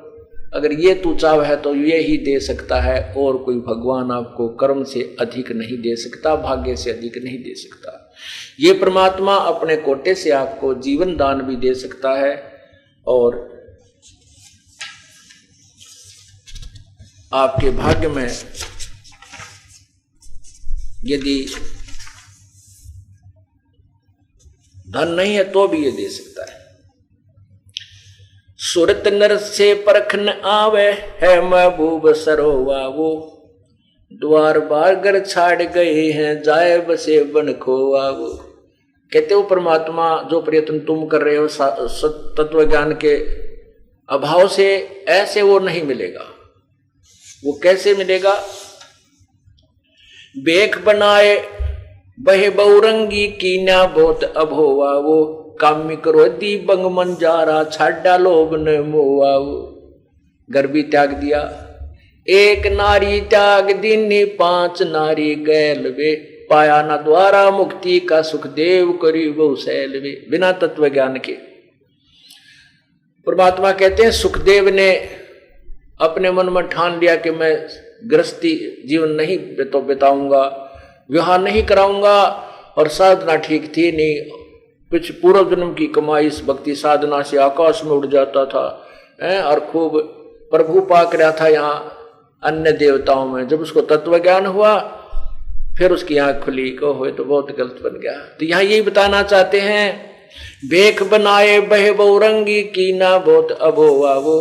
अगर ये तू चाह है तो ये ही दे सकता है, और कोई भगवान आपको कर्म से अधिक नहीं दे सकता, भाग्य से अधिक नहीं दे सकता। ये परमात्मा अपने कोटे से आपको जीवन दान भी दे सकता है, और आपके भाग्य में यदि धन नहीं है तो भी ये दे सकता है। सुरत नर से परख न आवे, है महबूब सरोवा वो। द्वार बार घर छाड़ गए हैं, जाए बसे बन खोवा वो। कहते हो परमात्मा जो प्रयत्न तुम कर रहे हो तत्व ज्ञान के अभाव से, ऐसे वो नहीं मिलेगा। वो कैसे मिलेगा? बेख बनाए बहे बहुरंगी, कीन्या बहुत अभोवा वो। कामी क्रोधी बंग मंजारा, छाड़ा लोभ न मोवा वो। घर भी त्याग दिया, एक नारी त्याग दीनी, 5 नारी गैल वे। पाया न द्वारा मुक्ति का, सुखदेव करी वो सैल वे। बिना तत्व ज्ञान के परमात्मा कहते हैं, सुखदेव ने अपने मन में ठान लिया कि मैं गृहस्थी जीवन नहीं बिताऊंगा, विवाह नहीं कराऊंगा, और साधना ठीक थी नहीं। कुछ पूर्व जन्म की कमाई इस भक्ति साधना से आकाश में उड़ जाता था, और खूब प्रभु पाक रहा था यहाँ अन्य देवताओं में। जब उसको तत्व ज्ञान हुआ, फिर उसकी आंख खुली, को हो तो बहुत गलत बन गया। तो यहाँ यही बताना चाहते हैं, बेख बनाए बहे बहुरंगी, कीना बहुत अभोवा वो।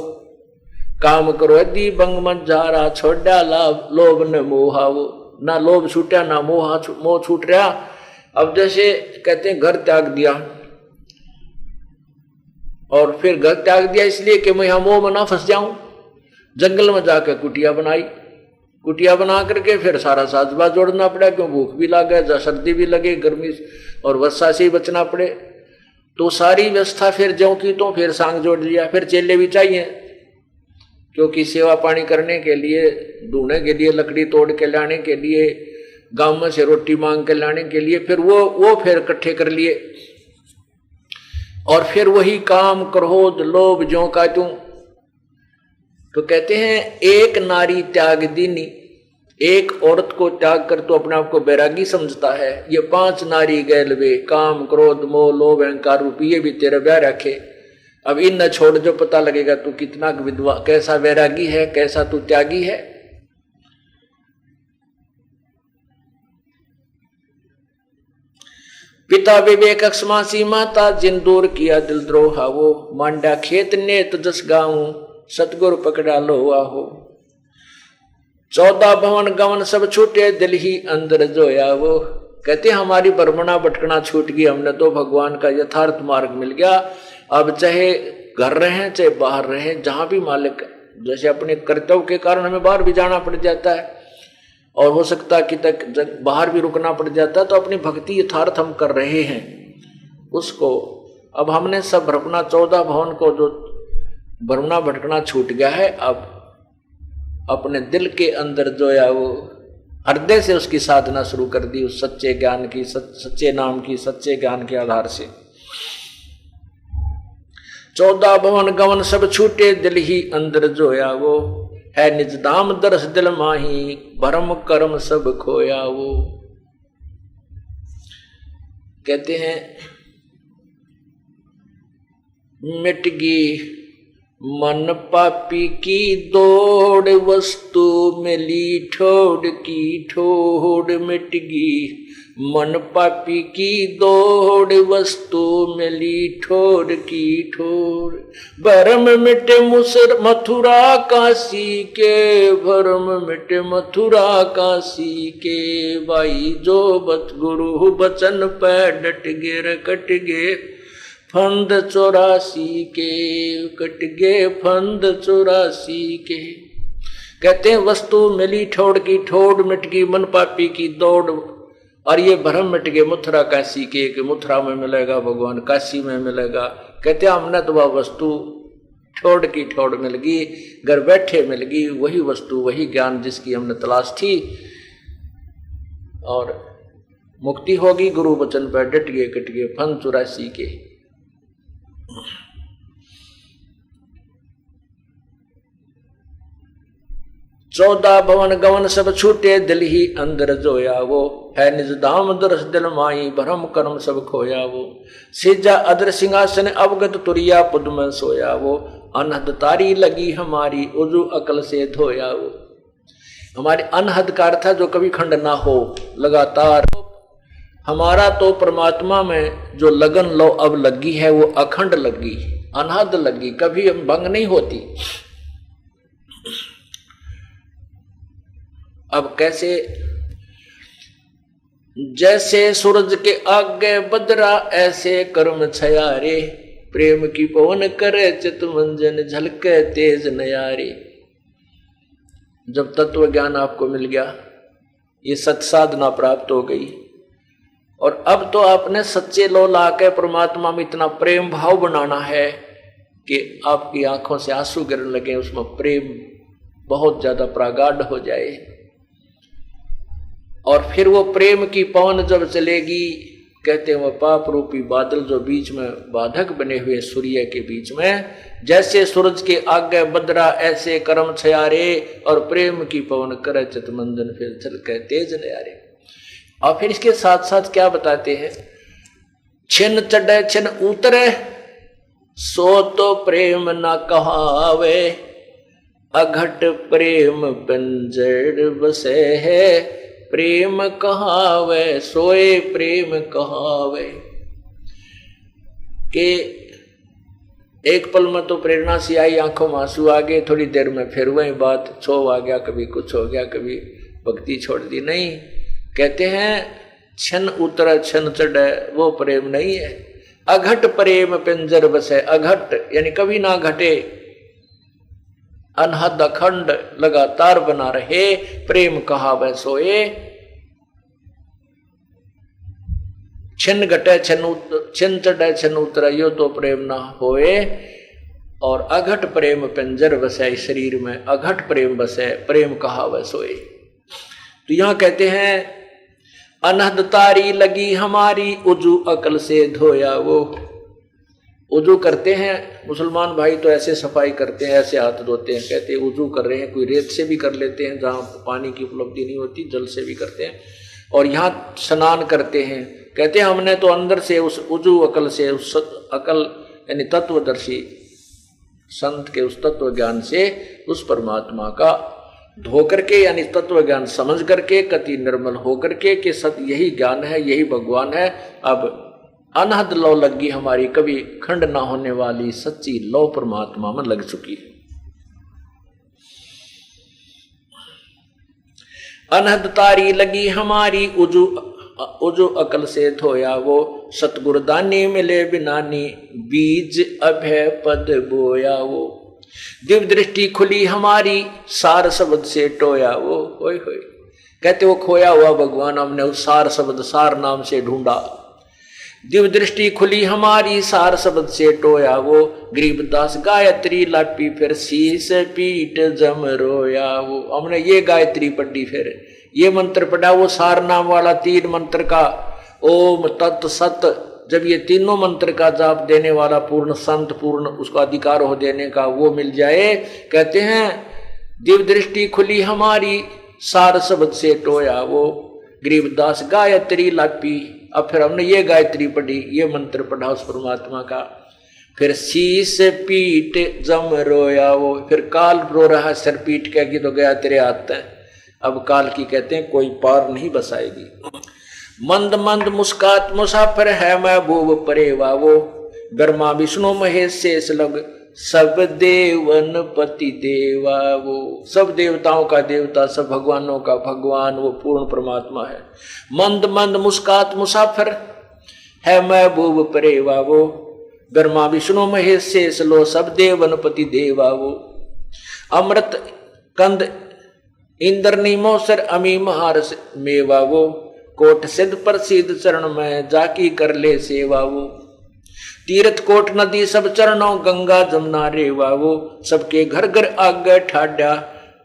काम करो दी बंग मंजारा, छोड़ा लोभ न मोहा वो। ना लोभ छूटा ना मोह छूट रहा। अब जैसे कहते हैं घर त्याग दिया, और फिर घर त्याग दिया इसलिए कि मैं यहां मोह में ना फंस जाऊं। जंगल में जाकर कुटिया बनाई, कुटिया बना करके फिर सारा साजबाज जोड़ना पड़ा, क्यों भूख भी लगे, सर्दी भी लगे, गर्मी और वर्षा से ही बचना पड़े। तो सारी व्यवस्था फिर ज्यों की तो फिर सांग जोड़ लिया। फिर चेले भी चाहिए, क्योंकि सेवा पानी करने के लिए, ढूंढने के लिए, लकड़ी तोड़ के लाने के लिए, गांव में से रोटी मांग के लाने के लिए, फिर वो फिर इकट्ठे कर लिए और फिर वही काम, क्रोध, लोभ ज्यों का त्यों। तो कहते हैं एक नारी त्याग दीनी, एक औरत को त्याग कर तो अपने आप को बैरागी समझता है। ये 5 नारी गैल वे, काम, क्रोध, मोह, लोभ, अहंकार रूपी, ये भी तेरे ब्याह रखे। अब इन न छोड़ जो पता लगेगा तू कितना विधवा, कैसा वैरागी है, कैसा तू त्यागी है। पिता विवेक अक्षमासी माता, जिन दूर किया दिल द्रोहा वो, मांडा खेत नेत जस गाऊं, सतगुरु पकड़ा लो आहो। 14 भवन गवन सब छूटे, दिल ही अंदर जोया वो। कहते हमारी भ्रमणा भटकना छूट गई, हमने तो भगवान का यथार्थ मार्ग मिल गया। अब चाहे घर रहे चाहे बाहर रहे, जहां भी मालिक, जैसे अपने कर्तव्य के कारण हमें बाहर भी जाना पड़ जाता है और हो सकता है कि तक बाहर भी रुकना पड़ जाता है, तो अपनी भक्ति यथार्थ हम कर रहे हैं उसको। अब हमने सब अपना 14 भवन को जो भ्रमणा भटकना छूट गया है, अब अपने दिल के अंदर जो है वो हृदय से उसकी साधना शुरू कर दी, उस सच्चे ज्ञान की, सच्चे नाम की, सच्चे ज्ञान के आधार से। 14 भवन गवन सब छूटे, दिल ही अंदर जोया वो, है निज धाम दरस दिल माही, भरम कर्म सब खोया वो। कहते हैं मिट गई मन पापी की दौड़, वस्तु मिली ठोड़ की ठोड़। मिट गई मन पापी की दौड़, वस्तु मिली ठोड़ की ठोड़। भरम मिटे मथुरा काशी के, भरम मिटे मथुरा काशी के। भाई जो बत गुरु बचन पे डट गे रे कट गे फंद 84 के, कट गे फंद 84 के। कहते हैं वस्तु मिली ठोड़ की ठोड़, मिट गई मन पापी की दौड़, और ये भ्रम मिट गए मथुरा काशी के, कि मथुरा में मिलेगा भगवान, काशी में मिलेगा। कहते हैं हमने तो वह वस्तु ठोड़ की ठोड़ मिल गई, घर बैठे मिल गई, वही वस्तु, वही ज्ञान जिसकी हमने तलाश थी, और मुक्ति होगी गुरु वचन पर डट गए कट गए फंद 84 के। 14 भवन गवन सब छूटे, दिल ही अंदर जोया वो, है निज धाम दरस दिल माई, भरम कर्म सब खोया वो। सिजा अदर सिंहासन अवगत तुरिया, पुद में सोया वो। अनहद तारी लगी हमारी, उजू अकल से धोया वो। हमारे अनहद का अर्थ है जो कभी खंड ना हो, लगातार। हमारा तो परमात्मा में जो लगन लो अब लगी है वो अखंड लगी, अनहद लगी, कभी हम भंग नहीं होती। अब कैसे? जैसे सूरज के आगे बदरा, ऐसे कर्म छयारे। प्रेम की पवन करे चित मंजन, झलके तेज नयारे। जब तत्व ज्ञान आपको मिल गया, ये सत साधना प्राप्त हो गई, और अब तो आपने सच्चे लो ला के परमात्मा में इतना प्रेम भाव बनाना है कि आपकी आंखों से आंसू गिरने लगे, उसमें प्रेम बहुत ज्यादा प्रागाढ़ हो जाए। और फिर वो प्रेम की पवन जब चलेगी, कहते हैं वो पाप रूपी बादल जो बीच में बाधक बने हुए सूर्य के बीच में, जैसे सूरज के आगे बदरा ऐसे कर्म छयारे, और प्रेम की पवन करे चित मंजन, फिर चल के तेज नयारे। और फिर इसके साथ साथ क्या बताते हैं? छिन चढ़े छिन उतरे, सो तो प्रेम ना कहावे। अघट प्रेम पंजर बसे है, प्रेम कहावे सोए प्रेम कहावे। के एक पल में तो प्रेरणा सी आई, आंखों में आंसू आ गए, थोड़ी देर में फिर वही बात, क्षोभ आ गया, कभी कुछ हो गया, कभी भक्ति छोड़ दी। नहीं, कहते हैं छन उतर छन चढ़े, वो प्रेम नहीं है। अघट प्रेम पिंजर बसे, अघट यानी कभी ना घटे, अनहद अखंड लगातार बना रहे, प्रेम कहावे सोए। छिन घटे छिन चढ़े छिन उतरे, यो तो प्रेम ना होए। और अघट प्रेम पिंजर बसे, शरीर में अघट प्रेम बसे, प्रेम कहा वह सोए। तो यहां कहते हैं अनहद तारी लगी हमारी, उजू अकल से धोया वो। उजू करते हैं मुसलमान भाई तो ऐसे सफाई करते हैं, ऐसे हाथ धोते हैं, कहते हैं उजू कर रहे हैं। कोई रेत से भी कर लेते हैं, जहाँ पानी की उपलब्धि नहीं होती जल से भी करते हैं। और यहाँ स्नान करते हैं, कहते हैं हमने तो अंदर से उस उजू अकल से, उस अकल यानी तत्वदर्शी संत के उस तत्व ज्ञान से उस परमात्मा का धो करके यानी तत्व ज्ञान समझ करके कति निर्मल हो करके कि सत्य यही ज्ञान है, यही भगवान है। अब अनहद लौ लगी हमारी, कभी खंड ना होने वाली सच्ची लौ परमात्मा में लग चुकी है। अनहद तारी लगी हमारी, उजू अकल से धोया वो। सतगुरदानी मिले बिनानी, बीज अभय पद बोया वो। दिव्य दृष्टि खुली हमारी, सार शब्द से टोया वो। होय होय, कहते वो खोया हुआ भगवान हमने उस सार शब्द, सार नाम से ढूंढा। दिव्य दृष्टि खुली हमारी, सार शब्द से टोया वो। गरीबदास गायत्री लापी, फिर शीस पीठ जम रोया वो। हमने ये गायत्री पढ़ी, फिर ये मंत्र पढ़ा, वो सार नाम वाला 3 मंत्र का ओम तत् सत। जब ये तीनों मंत्र का जाप देने वाला पूर्ण संत, पूर्ण उसका अधिकार हो देने का, वो मिल जाए, कहते हैं दिव्य दृष्टि खुली हमारी, सार शब्द से टोया वो। गरीबदास गायत्री लापी, अब फिर हमने ये गायत्री पढ़ी, ये मंत्र पढ़ा उस परमात्मा का। फिर शीस पीठ जम रोया वो। फिर काल रो रहा, सिर पीट कह की तो गया तेरे हाथ है। अब काल की कहते हैं कोई पार नहीं बसाएगी। मंद मंद मुस्कात मुसाफिर है महबूब परेवा वो। ब्रह्मा विष्णु महेश शेष लग, सब देवन पति देवा वो। सब देवताओं का देवता, सब भगवानों का भगवान, वो पूर्ण परमात्मा है। मंद मंद मुस्कात मुसाफिर है महबूब परेवा वो। ब्रह्मा विष्णु महेश शेष लो, सब देवन पति देवा वो। अमृत कंद इंद्र नीमोसर अमी महारस मेवा वो। कोट सिद्ध प्रसिद्ध चरण में जाकी कर ले सेवा वो। तीर्थ कोट नदी सब चरणों, गंगा जमुना रेवा वो। सबके घर घर आगे ठाड्या,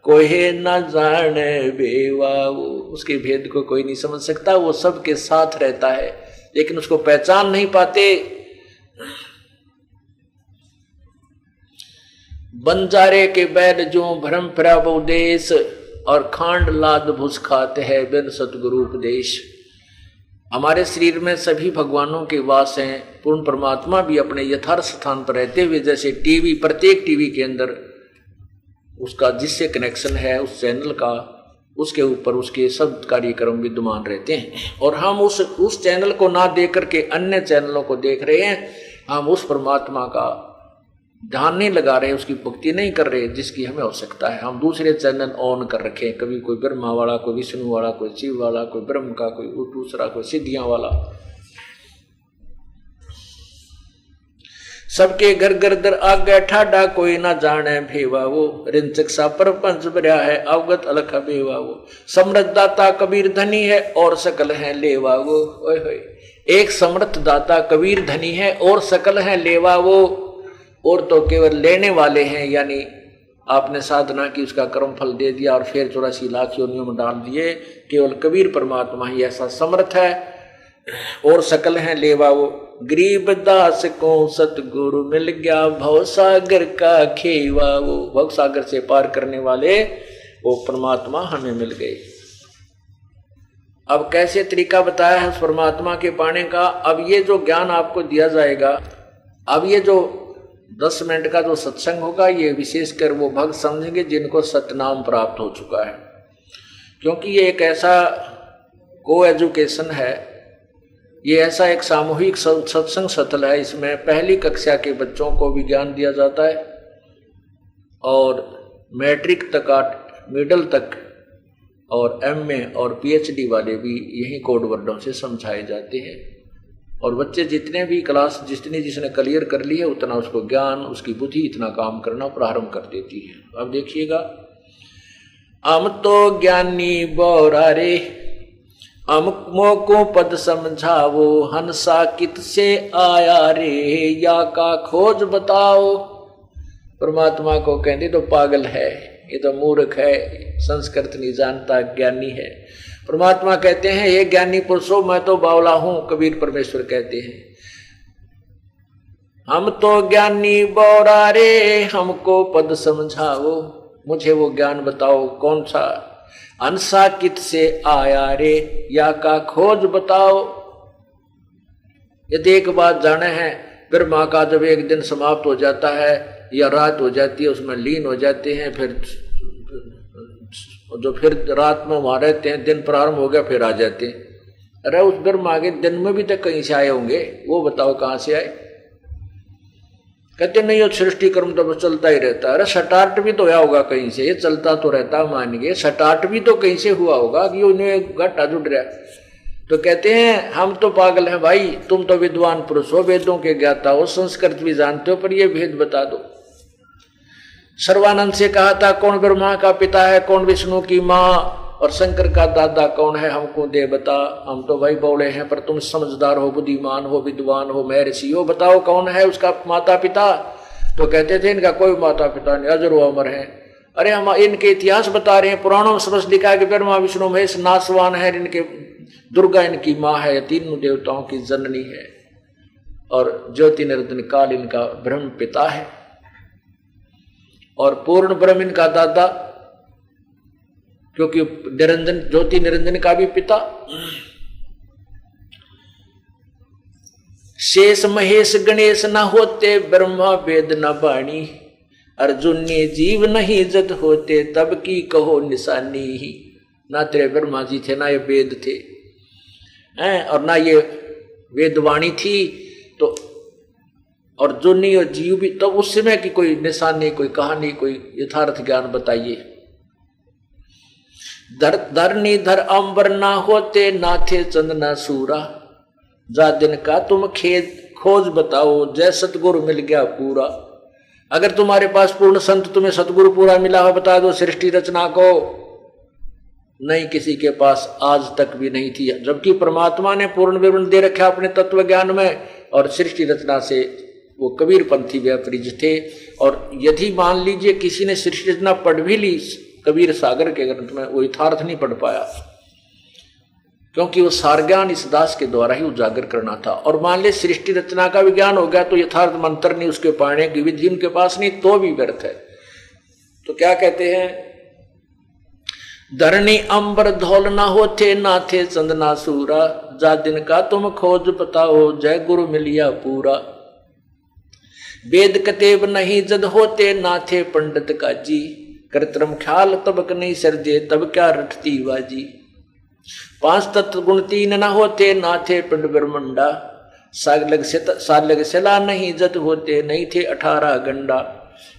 कोई न जाने बेवा वो। उसके भेद को कोई नहीं समझ सकता, वो सबके साथ रहता है लेकिन उसको पहचान नहीं पाते। बंजारे के बैल जो भ्रम प्रभ उदेश, और खांड लाद भुस खाते हैं बिन सतगुरु उपदेश। हमारे शरीर में सभी भगवानों के वास हैं। पूर्ण परमात्मा भी अपने यथार्थ स्थान पर रहते हुए, जैसे टीवी, प्रत्येक टीवी के अंदर उसका जिससे कनेक्शन है उस चैनल का, उसके ऊपर उसके सब कार्यक्रम विद्यमान रहते हैं। और हम उस चैनल को ना देख करके अन्य चैनलों को देख रहे हैं। हम उस परमात्मा का ध्यान नहीं लगा रहे, उसकी भक्ति नहीं कर रहे जिसकी हमें आवश्यकता है। हम दूसरे चैनल ऑन कर रखे हैं, कभी कोई ब्रह्मा वाला, कोई विष्णु वाला, कोई शिव वाला, कोई ब्रह्म का, कोई दूसरा, कोई सिद्धियां वाला। सबके घर घर दर आगे ठाडा, कोई ना जाने भेवा वो। रिंचक सा परपंच भरा है, अवगत अलख बेवा वो। समृद्ध दाता कबीर धनी है, और सकल है लेवा वो। ओए होए, एक समृद्ध दाता कबीर धनी है और सकल है लेवा वो। और तो केवल लेने वाले हैं, यानी आपने साधना की, उसका कर्म फल दे दिया और फिर 84 लाख योनियों में डाल दिए। केवल कबीर परमात्मा ही ऐसा समर्थ है, और सकल है लेवा वो। गरीब दास को सतगुरु मिल गया, भव सागर का खेवा वो। भव सागर से पार करने वाले वो परमात्मा हमें मिल गए। अब कैसे तरीका बताया है उस परमात्मा के पाने का। अब ये जो ज्ञान आपको दिया जाएगा, अब ये जो 10 मिनट का जो सत्संग होगा, ये विशेषकर वो भक्त समझेंगे जिनको सतनाम प्राप्त हो चुका है। क्योंकि ये एक ऐसा को एजुकेशन है, ये ऐसा एक सामूहिक सत्संग सतल है। इसमें पहली कक्षा के बच्चों को भी ज्ञान दिया जाता है, और मैट्रिक तक, मिडिल तक, और एमए और पीएचडी वाले भी यही कोड वर्डों से समझाए जाते हैं। और बच्चे जितने भी क्लास जिसने क्लियर कर ली है, उतना उसको ज्ञान, उसकी बुद्धि इतना काम करना प्रारंभ कर देती है। अब देखिएगा, हम तो ज्ञानी बौरा रे, अमुक को पद समझावो। हंसा कित से आया रे, या का खोज बताओ। परमात्मा को कहते तो पागल है, ये तो मूर्ख है, संस्कृत नहीं जानता, ज्ञानी है। परमात्मा कहते हैं ये ज्ञानी पुरुषों मैं तो बावला हूं। कबीर परमेश्वर कहते हैं हम तो ज्ञानी बौरा रे, हमको पद समझाओ, मुझे वो ज्ञान बताओ कौन सा, अंसा कित से आया रे, या का खोज बताओ। यदि एक बात जाने हैं, ब्रह्मा का जब एक दिन समाप्त हो जाता है या रात हो जाती है, उसमें लीन हो जाते हैं, फिर जो फिर रात में वहां रहते हैं, दिन प्रारंभ हो गया फिर आ जाते हैं। अरे उस ब्रह्मा के दिन में भी तो कहीं से आए होंगे, वो बताओ कहां से आए। कहते नहीं वो सृष्टि कर्म तो चलता ही रहता है। अरे सटार्ट भी तो हुआ होगा कहीं से, ये चलता तो रहता मान गए, सटार्ट भी तो कहीं से हुआ होगा कि उन्हें घाटा जुड़ रहा। तो कहते हैं हम तो पागल हैं भाई, तुम तो विद्वान पुरुष हो, वेदों के ज्ञाता हो, संस्कृत भी जानते हो, पर ये भेद बता दो। सर्वानंद से कहा था कौन ब्रह्मा का पिता है, कौन विष्णु की माँ, और शंकर का दादा कौन है, हमको दे बता। हम तो भाई बौड़े हैं, पर तुम समझदार हो, बुद्धिमान हो, विद्वान हो, महर्षि हो, बताओ कौन है उसका माता पिता। तो कहते थे इनका कोई माता पिता नहीं, अजर अमर है। अरे हम इनके इतिहास बता रहे हैं, पुराणों में स्पष्ट लिखा है कि ब्रह्मा विष्णु महेश नासवान है, इनके दुर्गा इनकी माँ है, तीनों देवताओं की जननी है, और ज्योति निरंजन काल इनका ब्रह्म पिता है, और पूर्ण ब्रह्म इनका दादा, क्योंकि निरंजन ज्योति निरंजन का भी पिता। शेष महेश गणेश न होते, ब्रह्मा वेद न बाणी, अर्जुन ने जीव नहीं जत होते, तब की कहो निशानी ही। ना तेरे ब्रह्मा जी थे, ना ये वेद थे, और ना ये वेदवाणी थी, तो और जो नहीं और जीव भी, तो उस समय की कोई निशानी, कोई कहानी, कोई यथार्थ ज्ञान बताइए। धरनी धर अंबर ना होते, ना थे चंद ना सूरा, जा दिन का तुम खेद खोज बताओ, जय सतगुरु मिल गया पूरा। अगर तुम्हारे पास पूर्ण संत तुम्हें सतगुरु पूरा मिला हो, बता दो सृष्टि रचना को। नहीं, किसी के पास आज तक भी नहीं थी, जबकि परमात्मा ने पूर्ण विवरण दे रखा अपने तत्व ज्ञान में, और सृष्टि रचना से वो कबीर पंथी व्यापरिज थे। और यदि मान लीजिए किसी ने सृष्टि रचना पढ़ भी ली कबीर सागर के ग्रंथ में, वो यथार्थ नहीं पढ़ पाया, क्योंकि वो सार ज्ञान इस दास के द्वारा ही उजागर करना था। और मान ले सृष्टि रचना का विज्ञान हो गया तो यथार्थ मंत्र नहीं, उसके पाने की विधि उनके पास नहीं, तो भी व्यर्थ है। तो क्या कहते हैं, धरणी अंबर धौल ना होते, ना थे चंद ना सूरा, जा दिन का तुम खोज बताओ, जय गुरु मिलिया पूरा। वेद कतेब नहीं जद होते, ना थे पंडित काजी, कृत्रिम ख्याल तबक नहीं सर्जे, तब क्या रटती बाजी। पांच तत्व गुण तीन न होते, ना थे पिंड ब्रह्मंडा, सालग सिला नहीं जद होते, नहीं थे 18 गंडा।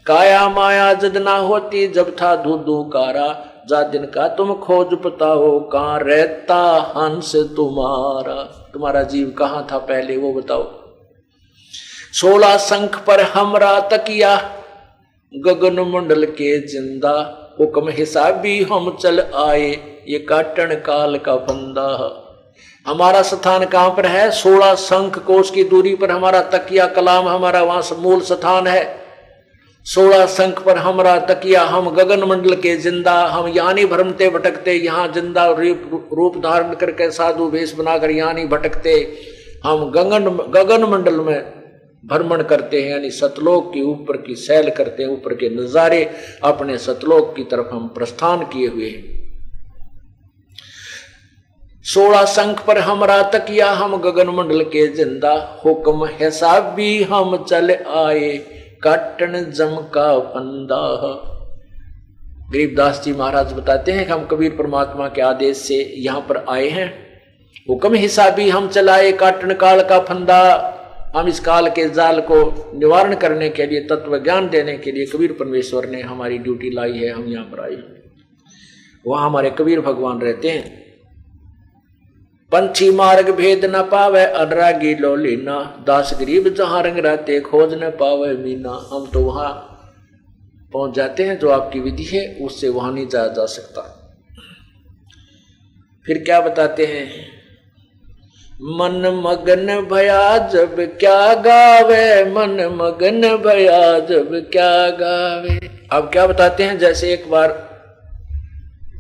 काया माया जद ना होती, जब था धू कारा, जा दिन का तुम खोज बताओ, कहाँ रहता हंस तुम्हारा। तुम्हारा जीव कहाँ था पहले वो बताओ। 16 शंख पर हमरा तकिया, गगन मंडल के जिंदा, हुक्म हिसाबी हम चल आए, ये काटन काल का फंदा। हमारा स्थान कहां पर है, 16 शंख कोष की दूरी पर हमारा तकिया कलाम, हमारा वहां मूल स्थान है। 16 शंख पर हमारा तकिया, हम गगन मंडल के जिंदा, हम यहाँ नहीं भ्रमते भटकते, यहाँ जिंदा रूप धारण करके साधु वेश बनाकर यहाँ नहीं भटकते, हम गगन मंडल में भ्रमण करते हैं, यानी सतलोक के ऊपर की सैल करते हैं, ऊपर के नजारे, अपने सतलोक की तरफ हम प्रस्थान किए हुए हैं। 16 शंख पर हमरा तकिया, हम गगन मंडल के जिंदा, हुक्म हिसाब भी हम चल आए, काटन जम का फंदा। गरीबदास जी महाराज बताते हैं कि हम कबीर परमात्मा के आदेश से यहाँ पर आए हैं, हुक्म हिसाबी हम चलाए, काटन काल का फंदा। हम इस काल के जाल को निवारण करने के लिए, तत्व ज्ञान देने के लिए कबीर परमेश्वर ने हमारी ड्यूटी लाई है, हम यहाँ पर आए। वहां हमारे कबीर भगवान रहते हैं। पंछी मार्ग भेद न पावे, अनुरागी लो लीना, दास गरीब जहां रंग रहते, खोज न पावे मीना। हम तो वहां पहुंच जाते हैं, जो आपकी विधि है उससे वहां नहीं जाया जा सकता। फिर क्या बताते हैं, मन मगन भया जब क्या गावे, मन मगन भया जब क्या गावे। अब क्या बताते हैं, जैसे एक बार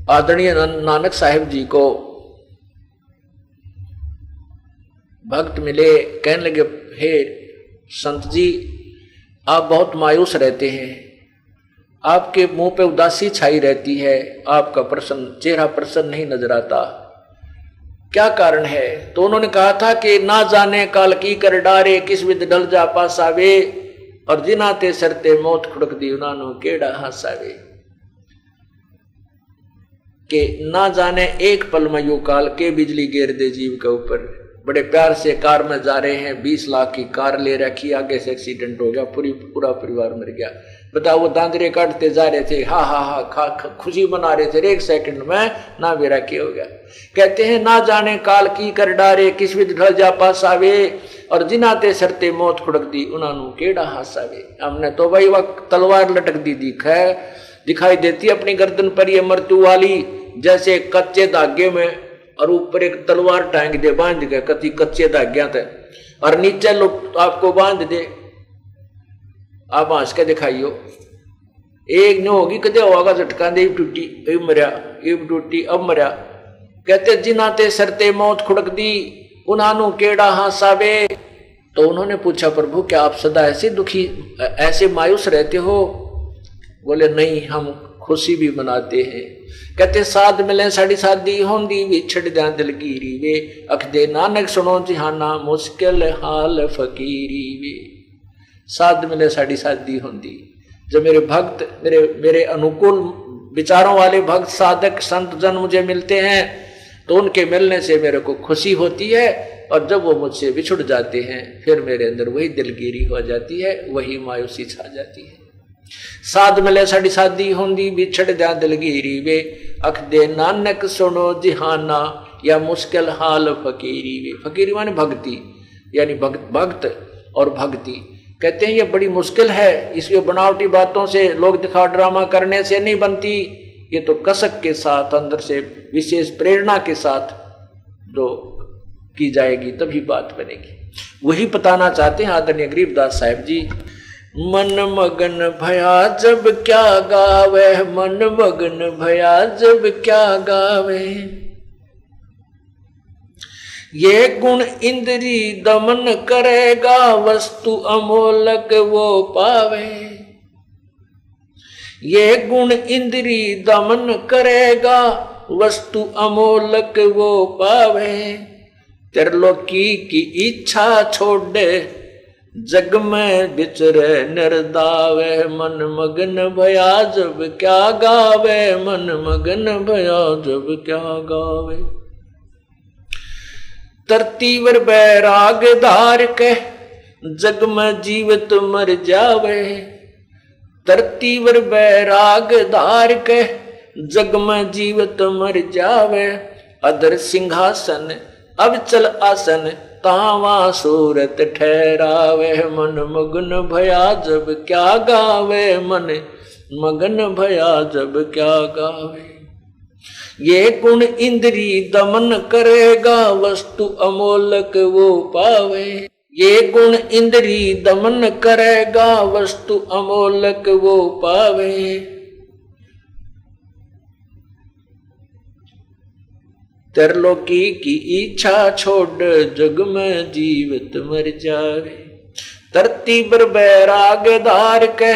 आदरणीय नानक साहिब जी को भक्त मिले, कहने लगे, हे संत जी, आप बहुत मायूस रहते हैं, आपके मुंह पे उदासी छाई रहती है, आपका चेहरा प्रसन्न नहीं नजर आता, क्या कारण है? तो उन्होंने कहा था कि ना जाने काल की कर डारे, किस विद डल जा पासावे, और जिनाते सरते मौत खुड़क दी उन्होंने केड़ा हासावे। के ना जाने एक पल में यू काल के बिजली गिर दे जीव के ऊपर। बड़े प्यार से कार में जा रहे हैं, 20 लाख की कार ले रखी, आगे से एक्सीडेंट हो गया, पूरा परिवार मर गया। बताओ, वो दांतरे काटते जा रहे थे, हा हा हा खुशी मना रहे थे, एक सेकंड में ना बेरा के हो गया। कहते हैं ना जाने काल की कर डारे, किस विद ढल जा पासावे, और जिनाते सरते मौत खुड़क दी उन्होंने केड़ा हासावे। हमने तो भाई वक्त तलवार लटक दी दिखाई देती अपनी गर्दन पर, ये मृत्यु वाली, जैसे कच्चे धागे में और ऊपर एक तलवार टांग दे बांध के, कति कच्चे धाग्या थे, और नीचे लोग आपको बांध दे, आप हंस के दिखाइयो, एक न होगी कदे होगा झटका दे, टूटी अब मरिया, अब टूटी अब मरिया। कहते जिनाते सरते मौत खुड़क दी उन्हानु केड़ा हासावे। तो उन्होंने पूछा, प्रभु क्या आप सदा ऐसे दुखी, ऐसे मायूस रहते हो? बोले नहीं, हम खुशी भी मनाते हैं। कहते साध मिले साड़ी शादी होंदी, विछड़ जा दिलगीरी वे, अख दे नानक सुनो जिहाना, मुश्किल हाल फकीरी वे। साध मिले साड़ी शादी होंदी, जब मेरे भक्त, मेरे अनुकूल विचारों वाले भक्त साधक संत जन मुझे मिलते हैं, तो उनके मिलने से मेरे को खुशी होती है, और जब वो मुझसे बिछुड़ जाते हैं, फिर मेरे अंदर वही दिलगीरी हो जाती है, वही मायूसी छा जाती है। साध मिले साड़ी शादी होंदी, बिछड़ जा दिलगीरी वे, अख दे नानक सुनो जिहाना, या मुश्किल हाल फकीरी वे। फकीरी माने भक्ति, यानी भक्त और भक्ति। कहते हैं ये बड़ी मुश्किल है, इसलिए बनावटी बातों से, लोग दिखा ड्रामा करने से नहीं बनती, ये तो कसक के साथ, अंदर से विशेष प्रेरणा के साथ जो की जाएगी तभी बात बनेगी। वही बताना चाहते हैं आदरणीय गरीबदास साहिब जी। मन मगन भया जब क्या गावे, मन मगन भया जब क्या गावे, ये गुण इंद्री दमन करेगा, वस्तु अमोलक वो पावे। ये गुण इंद्री दमन करेगा, वस्तु अमोलक वो पावे। त्रिलोकी की इच्छा छोड़े, जग में बिचरे निर्दावे, मन मगन भया जब क्या गावे, मन मगन भया जब क्या गावे। तरतीवर बैराग धार के, जग में जीवित मर जावे। तरतीवर बैराग धार के, जग में जीवित मर जावे। अदर सिंहासन अब चल आसन, तावा सूरत ठहरावे। मन मगन भया जब क्या गावे, मन मगन भया जब क्या गावे। ये गुण इंद्री दमन करेगा, वस्तु अमोलक वो पावे। ये गुण इंद्री दमन करेगा, वस्तु अमोलक वो पावे। त्रिलोकी की इच्छा छोड़, जग में जीवित मर जावे। धरती पर बैराग धार के,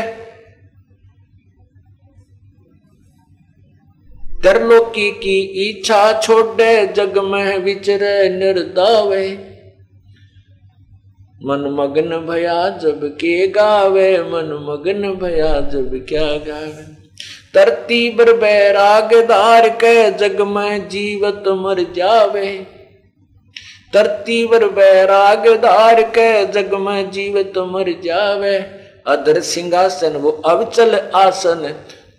त्रिलोकी की इच्छा छोड़े, जग में विचरे निर्दावे। मन मगन भया जब के गावे, मन मगन भया जब क्या गावे। धरती पर बैराग धार के, जग में जीवत मर जावे। धरती पर बैराग धार के, जग में जीवत मर जावे। अधर सिंहासन वो अवचल आसन,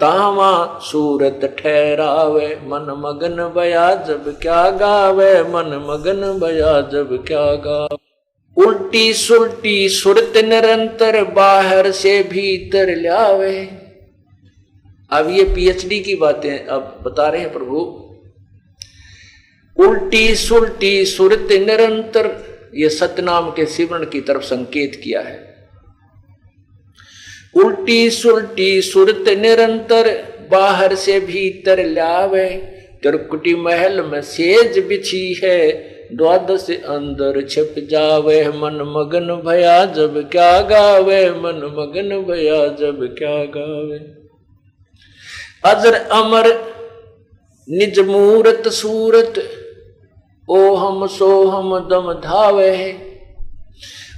तावा सूरत ठहरावे। मन मगन भया जब क्या गावे, मन मगन भया जब क्या गावे। उल्टी सुल्टी सुरत निरंतर, बाहर से भीतर लावे। अब ये पीएचडी की बातें अब बता रहे हैं प्रभु। उल्टी सुलटी सुरत निरंतर, ये सतनाम के सिमरण की तरफ संकेत किया है। उल्टी सुलटी सुरत निरंतर, बाहर से भीतर लावे, त्रिकुटी महल में सेज बिछी है, द्वादश अंदर छिप जावे, मन मगन भया जब क्या गावे, मन मगन भया जब क्या गावे। अजर अमर निज मूरत सूरत, ओ हम सो हम दम धावे,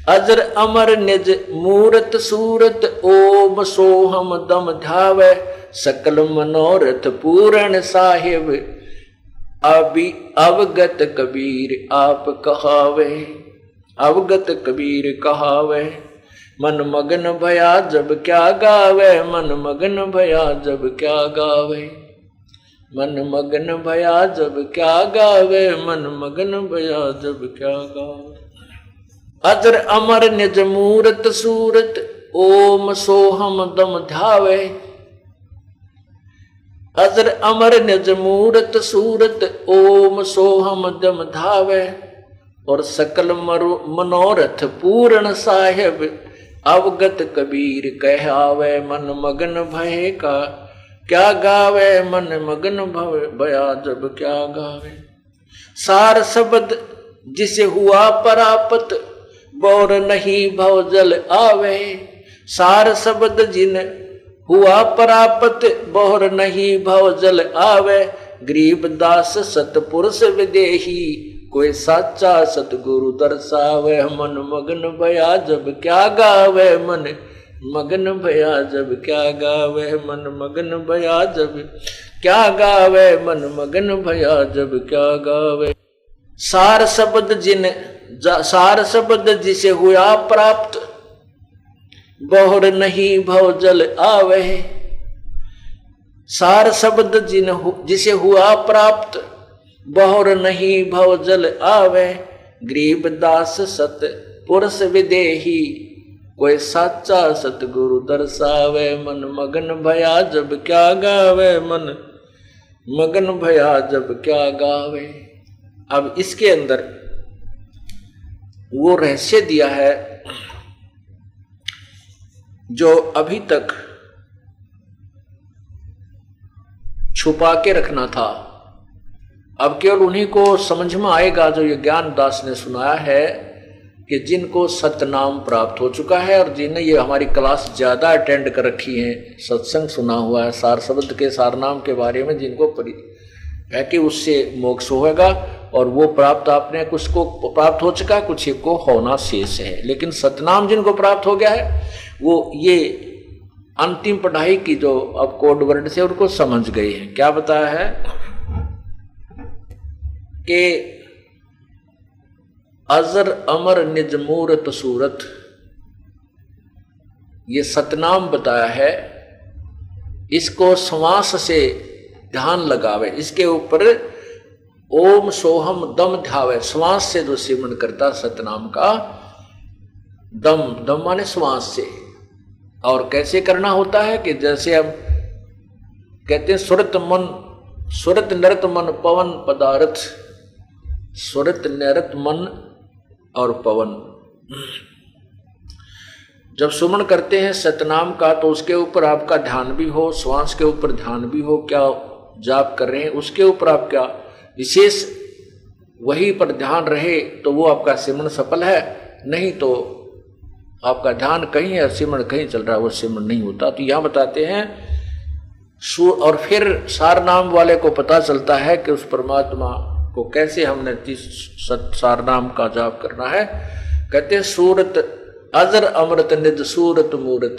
अजर अमर निज मूरत सूरत, ओम सो हम दम धावे, सकल मनोरथ पूर्ण साहिब, अभी अवगत कबीर आप कहावे, अवगत कबीर कहावे, मन मगन भया जब क्या गावे, मन मगन भया जब क्या गावे, मन मगन भया जब क्या गावे, मन मगन भया जब क्या गावे। अजर अमर निज मूरत सूरत, ओम सोहम दम धावे, अजर अमर निज मूरत सूरत, ओम सोहम दम धावे, और सकल मनोरथ पूर्ण साहिब, अवगत कबीर कहावे, मन मगन भय का क्या गावे, मन मगन भया जब क्या गावे। सार शब्द जिसे हुआ परापत, बोर नहीं भव जल आवे, सार शब्द जिन हुआ परापत, बोर नहीं भव जल आवे, गरीब दास सतपुरुष विदेही, कोई साचा सतगुरु दर्शावे, मन मगन भया जब क्या गावे, मन मगन भया जब क्या गावे, मन मगन भया जब क्या गावे, मन मगन भया जब क्या गावे। सार शब्द सार शब्द जिसे हुआ प्राप्त, बोहर नहीं भव जल आवे, सार शब्द जिसे हुआ प्राप्त, बोहर नहीं भव जल आवे, गरीब दास सत पुरुष विदेही, कोई साचा सतगुरु दर्शावे, मन मगन भया जब क्या गावे, मन मगन भया जब क्या गावे। अब इसके अंदर वो रहस्य दिया है जो अभी तक छुपा के रखना था, अब केवल उन्हीं को समझ में आएगा जो ये ज्ञान दास ने सुनाया है, कि जिनको सतनाम प्राप्त हो चुका है और जिन्हें ये हमारी क्लास ज्यादा अटेंड कर रखी है, सत्संग सुना हुआ है, सार शब्द के सारनाम के बारे में जिनको है कि उससे मोक्ष होगा, और वो प्राप्त आपने कुछ को प्राप्त हो चुका है, कुछ को होना शेष है। लेकिन सतनाम जिनको प्राप्त हो गया है वो ये अंतिम पढ़ाई की जो अब कोड वर्ड से उनको समझ गए हैं। क्या बताया है कि अजर अमर निज मूरत सूरत, ये सतनाम बताया है, इसको श्वास से ध्यान लगावे, इसके ऊपर ओम सोहम दम ध्यावे, श्वास से जो सिमरन करता सतनाम का, दम दम माने श्वास से। और कैसे करना होता है कि जैसे हम कहते हैं सुरत मन, सुरत नरत मन पवन पदार्थ, सुरत नरत मन और पवन। जब सुमन करते हैं सतनाम का तो उसके ऊपर आपका ध्यान भी हो, श्वास के ऊपर ध्यान भी हो, क्या जाप कर रहे हैं उसके ऊपर आप क्या विशेष वही पर ध्यान रहे तो वो आपका सिमरन सफल है, नहीं तो आपका ध्यान कहीं है सिमरन कहीं चल रहा है, वो सिमरन नहीं होता। तो यहां बताते हैं और फिर सार नाम वाले को पता चलता है कि उस परमात्मा को कैसे हमने सार नाम का जाप करना है। कहते हैं सूरत अजर अमृत निज सूरत मूरत।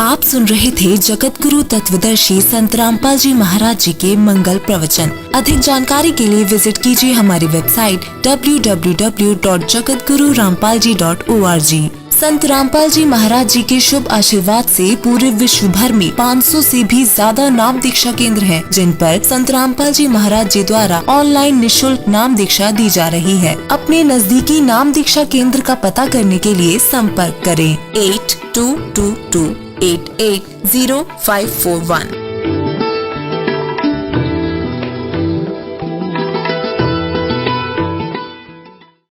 आप सुन रहे थे जगत गुरु तत्वदर्शी संत रामपाल जी महाराज जी के मंगल प्रवचन। अधिक जानकारी के लिए विजिट कीजिए हमारी वेबसाइट www.jagatgururampalji.org। संत रामपाल जी महाराज जी के शुभ आशीर्वाद से पूरे विश्व भर में 500 से भी ज्यादा नाम दीक्षा केंद्र हैं, जिन पर संत रामपाल जी महाराज जी द्वारा ऑनलाइन निशुल्क नाम दीक्षा दी जा रही है। अपने नजदीकी नाम दीक्षा केंद्र का पता करने के लिए संपर्क करें 8222880541।